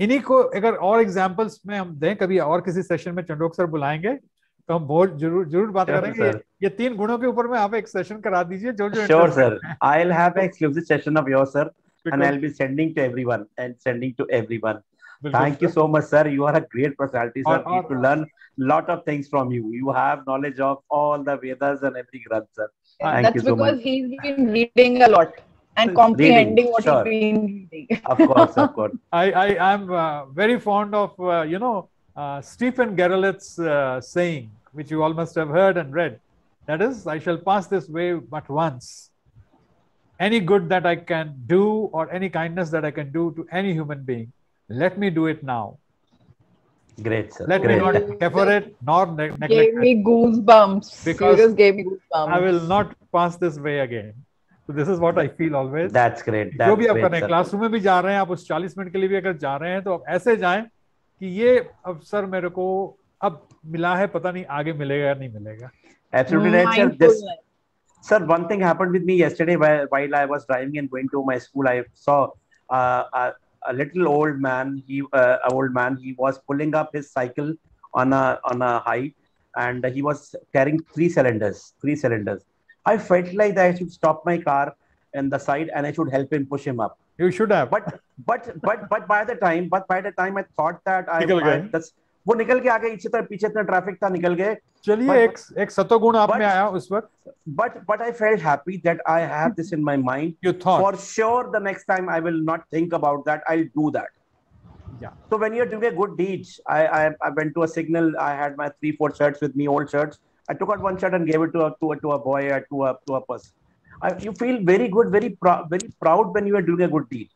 इन्हीं को अगर और एग्जांपल्स में हम दें, कभी और किसी सेशन में चंडोक सर बुलाएंगे तो हम बहुत जरूर बात करेंगे. ये 3 गुणों के ऊपर में आप एक सेशन करा दीजिए जो Sure sir, I'll have an exclusive session of yours sir, and I'll be sending to everyone. Thank you so much, sir. You are a great personality, sir. We need to learn lot of things from you. You have knowledge of all the Vedas and every Granth, sir. Thank you so much. That's because he's been reading a lot and comprehending what he's been reading. Of course, of course. I am very fond of Stephen Gerolith's saying, which you all must have heard and read. That is, I shall pass this way but once. Any good that I can do or any kindness that I can do to any human being, let me do it now. Great, sir. Let me not defer it nor neglect Gave me goosebumps. Because Serious gave me goosebumps. I will not pass this way again. So this is what I feel always. That's great. जो भी आप कर रहे हैं, classroom में भी जा रहे हैं, आप उस 40 मिनट के लिए भी अगर जा रहे हैं तो आप ऐसे जाएं कि ये अवसर मेरे को अब मिला है, पता नहीं आगे मिलेगा या नहीं मिलेगा. Absolutely right, sir. Sir, one thing happened with me yesterday while I was driving and going to my school. I saw a little old man. He was pulling up his cycle on a height, and he was carrying 3 cylinders. I felt like that I should stop my car in the side and I should help him push him up. You should have. But by the time I thought that वो निकल के आगे पीछे इतना traffic था, निकल गए. चलिए एक सतोगुण आप में आया उस वक्त. But I felt happy that I have this in my mind. You thought. For sure the next time I will not think about that. I'll do that. Yeah. So when you're doing a good deed, I went to a signal. I had my 3-4 shirts with me, old shirts. I took out one shirt and gave it to a boy or to a person. You feel very good, very proud when you are doing a good deed.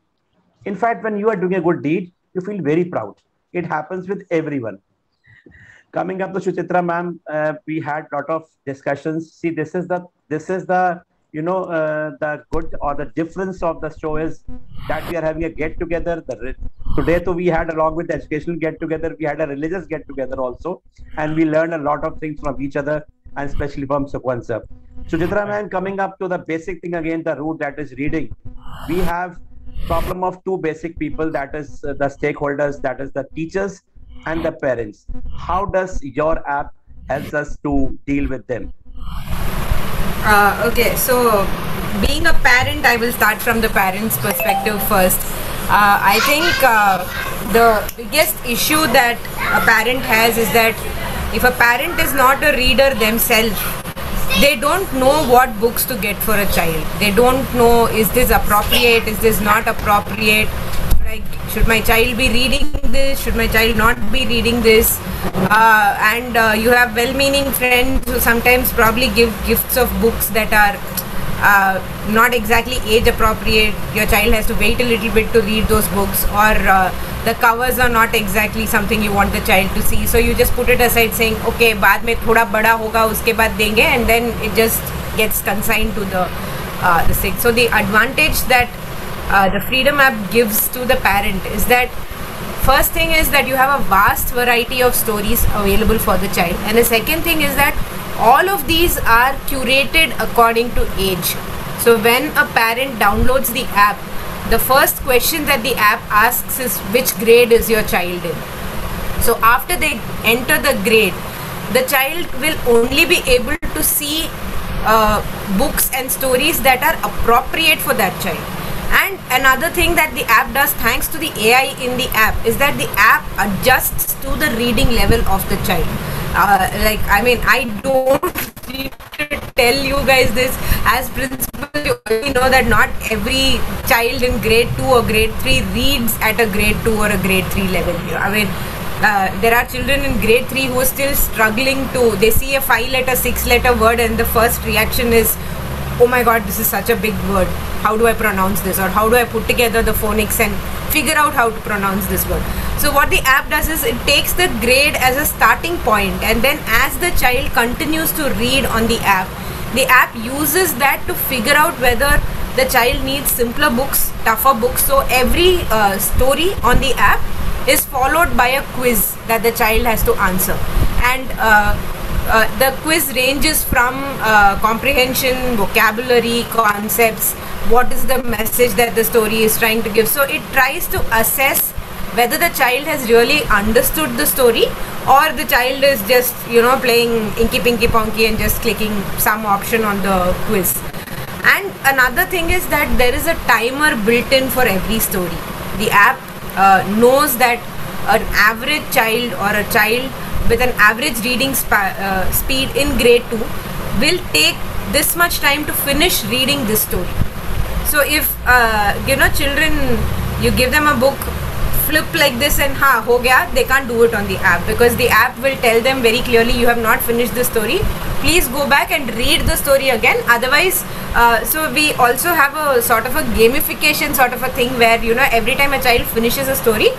In fact, when you are doing a good deed, you feel very proud. It happens with everyone. Coming up to Suchitra ma'am, we had a lot of discussions. See, this is the the good or the difference of the show is that we are having a get together. Today, we had, along with the educational get together, we had a religious get together also, and we learned a lot of things from each other, and especially from Sukhwant sir. Suchitra ma'am, coming up to the basic thing again, the root, that is reading. We have problem of 2 basic people, that is the stakeholders, that is the teachers and the parents. How does your app help us to deal with them? Okay, so being a parent, I will start from the parent's perspective first. I think the biggest issue that a parent has is that if a parent is not a reader themselves, they don't know what books to get for a child. They don't know, is this appropriate, is this not appropriate, should my child be reading this, should my child not be reading this. And you have well-meaning friends who sometimes probably give gifts of books that are not exactly age appropriate. Your child has to wait a little bit to read those books, or the covers are not exactly something you want the child to see. So you just put it aside saying, okay, बाद में थोड़ा बड़ा होगा उसके बाद देंगे, and then it just gets consigned to the thing. So the advantage that the Freedom app gives to the parent is that first thing is that you have a vast variety of stories available for the child, and the second thing is that all of these are curated according to age. So when a parent downloads the app, the first question that the app asks is which grade is your child in. So after they enter the grade, the child will only be able to see books and stories that are appropriate for that child. And another thing that the app does, thanks to the AI in the app, is that the app adjusts to the reading level of the child. I don't need to tell you guys this. As principal, you already know that not every child in grade 2 or grade 3 reads at a grade 2 or a grade 3 level. There are children in grade 3 who are still struggling to, they see a 5-letter, 6-letter word and the first reaction is, oh my god, this is such a big word. How do I pronounce this? Or how do I put together the phonics and figure out how to pronounce this word? So what the app does is it takes the grade as a starting point, and then as the child continues to read on the app uses that to figure out whether the child needs simpler books, tougher books. So every story on the app is followed by a quiz that the child has to answer, and the quiz ranges from comprehension, vocabulary, concepts, what is the message that the story is trying to give. So it tries to assess whether the child has really understood the story, or the child is just, playing Inky Pinky Ponky and just clicking some option on the quiz. And another thing is that there is a timer built in for every story. The app knows that an average child or a child with an average reading speed in grade 2 will take this much time to finish reading this story. So if children, you give them a book, flip like this and ho gaya, they can't do it on the app, because the app will tell them very clearly, you have not finished the story, please go back and read the story again. Otherwise, so we also have a sort of a gamification sort of a thing where, every time a child finishes a story,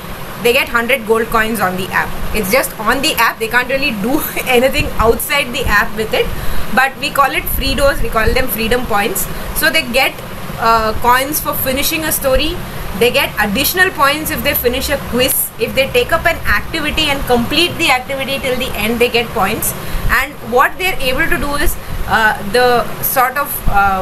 they get 100 gold coins on the app. It's just on the app, they can't really do anything outside the app with it, but we call it Freedos, we call them freedom points. So they get coins for finishing a story, they get additional points if they finish a quiz, if they take up an activity and complete the activity till the end, they get points. And what they're able to do is the sort of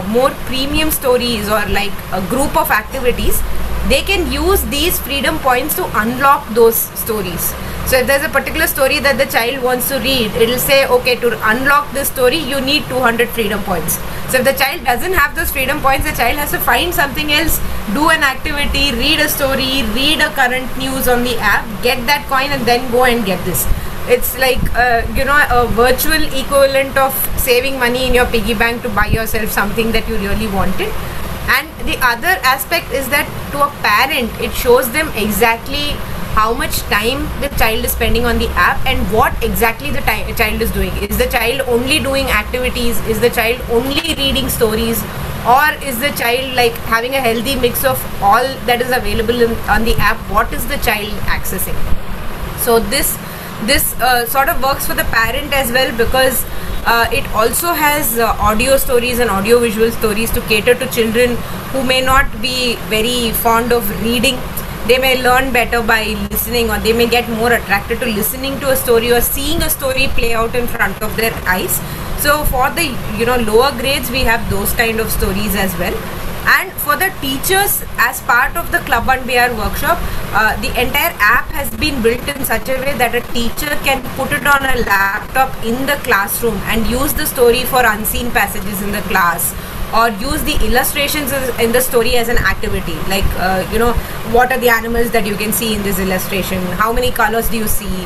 more premium stories or like a group of activities, they can use these freedom points to unlock those stories. So if there's a particular story that the child wants to read, it will say, okay, to unlock this story, you need 200 freedom points. So if the child doesn't have those freedom points, the child has to find something else, do an activity, read a story, read a current news on the app, get that coin and then go and get this. It's like, a virtual equivalent of saving money in your piggy bank to buy yourself something that you really wanted. And the other aspect is that to a parent, it shows them exactly how much time the child is spending on the app and what exactly the child is doing. Is the child only doing activities? Is the child only reading stories? Or is the child like having a healthy mix of all that is available on the app? What is the child accessing? So this sort of works for the parent as well, because it also has audio stories and audio visual stories to cater to children who may not be very fond of reading. They may learn better by listening, or they may get more attracted to listening to a story or seeing a story play out in front of their eyes. So for the lower grades, we have those kind of stories as well. And for the teachers, as part of the Club 1BR workshop, the entire app has been built in such a way that a teacher can put it on a laptop in the classroom and use the story for unseen passages in the class, or use the illustrations in the story as an activity, like what are the animals that you can see in this illustration, how many colors do you see,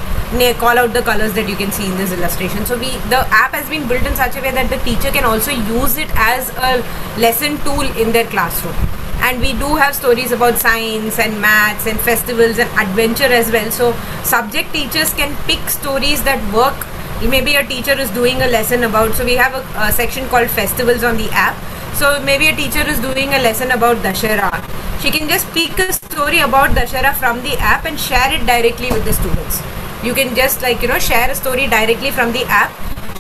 call out the colors that you can see in this illustration. So the app has been built in such a way that the teacher can also use it as a lesson tool in their classroom. And we do have stories about science and maths and festivals and adventure as well. So subject teachers can pick stories that work. Maybe a teacher is doing a lesson about, so we have a section called festivals on the app. So maybe a teacher is doing a lesson about Dussehra. She can just pick a story about Dussehra from the app and share it directly with the students. You can just share a story directly from the app.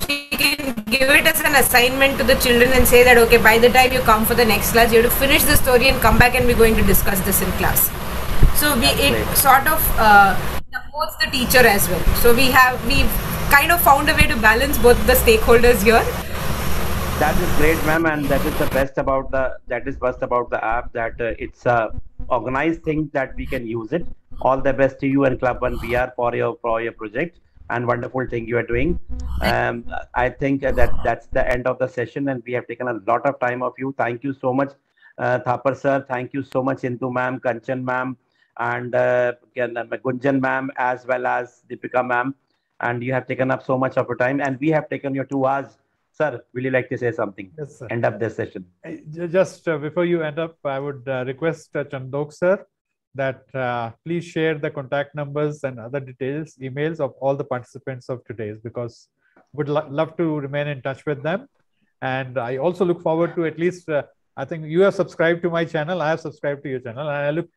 She can give it as an assignment to the children and say that, okay, by the time you come for the next class, you have to finish the story and come back and we're going to discuss this in class. So it sort of supports the teacher as well. So we've kind of found a way to balance both the stakeholders here. That is great, ma'am, and that is the best about the app, that it's a organized thing that we can use it. All the best to you and Club One PR for your project, and wonderful thing you are doing. I think that's the end of the session, and we have taken a lot of time of you. Thank you so much, Thapar sir. Thank you so much, Indu ma'am, Kanchan ma'am, and Gunjan ma'am, as well as Deepika ma'am. And you have taken up so much of your time, and we have taken your 2 hours. Sir, will you like to say something? Yes, sir. End up this session. Just before you end up, I would request Chandok sir that please share the contact numbers and other details, emails of all the participants of today's, because would love to remain in touch with them. And I also look forward to at least, I think you have subscribed to my channel, I have subscribed to your channel, and I look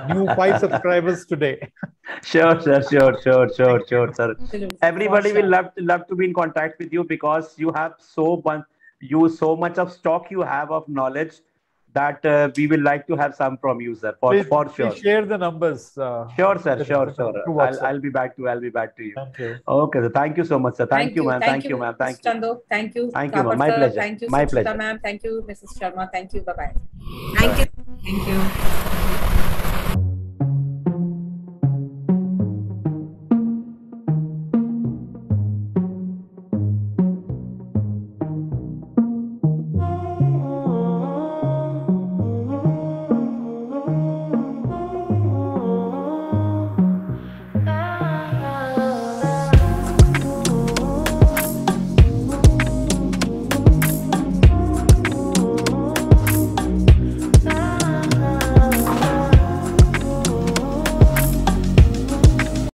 new 5 subscribers today. Sure, sir. Everybody will love to be in contact with you, because you have so much of stock you have of knowledge that we will like to have some from you, sir. For sure. Please share the numbers. Sure, sir. Sure. I'll be back to you. Thank you. Okay, sir. Thank you so much, sir. Thank you, ma'am. Thank you, ma'am. Thank you. Chandok, thank you. Thank you, ma'am. My pleasure. Thank you, My pleasure. ma'am. Thank you, Mrs. Sharma. Thank you. Bye-bye. Thank you.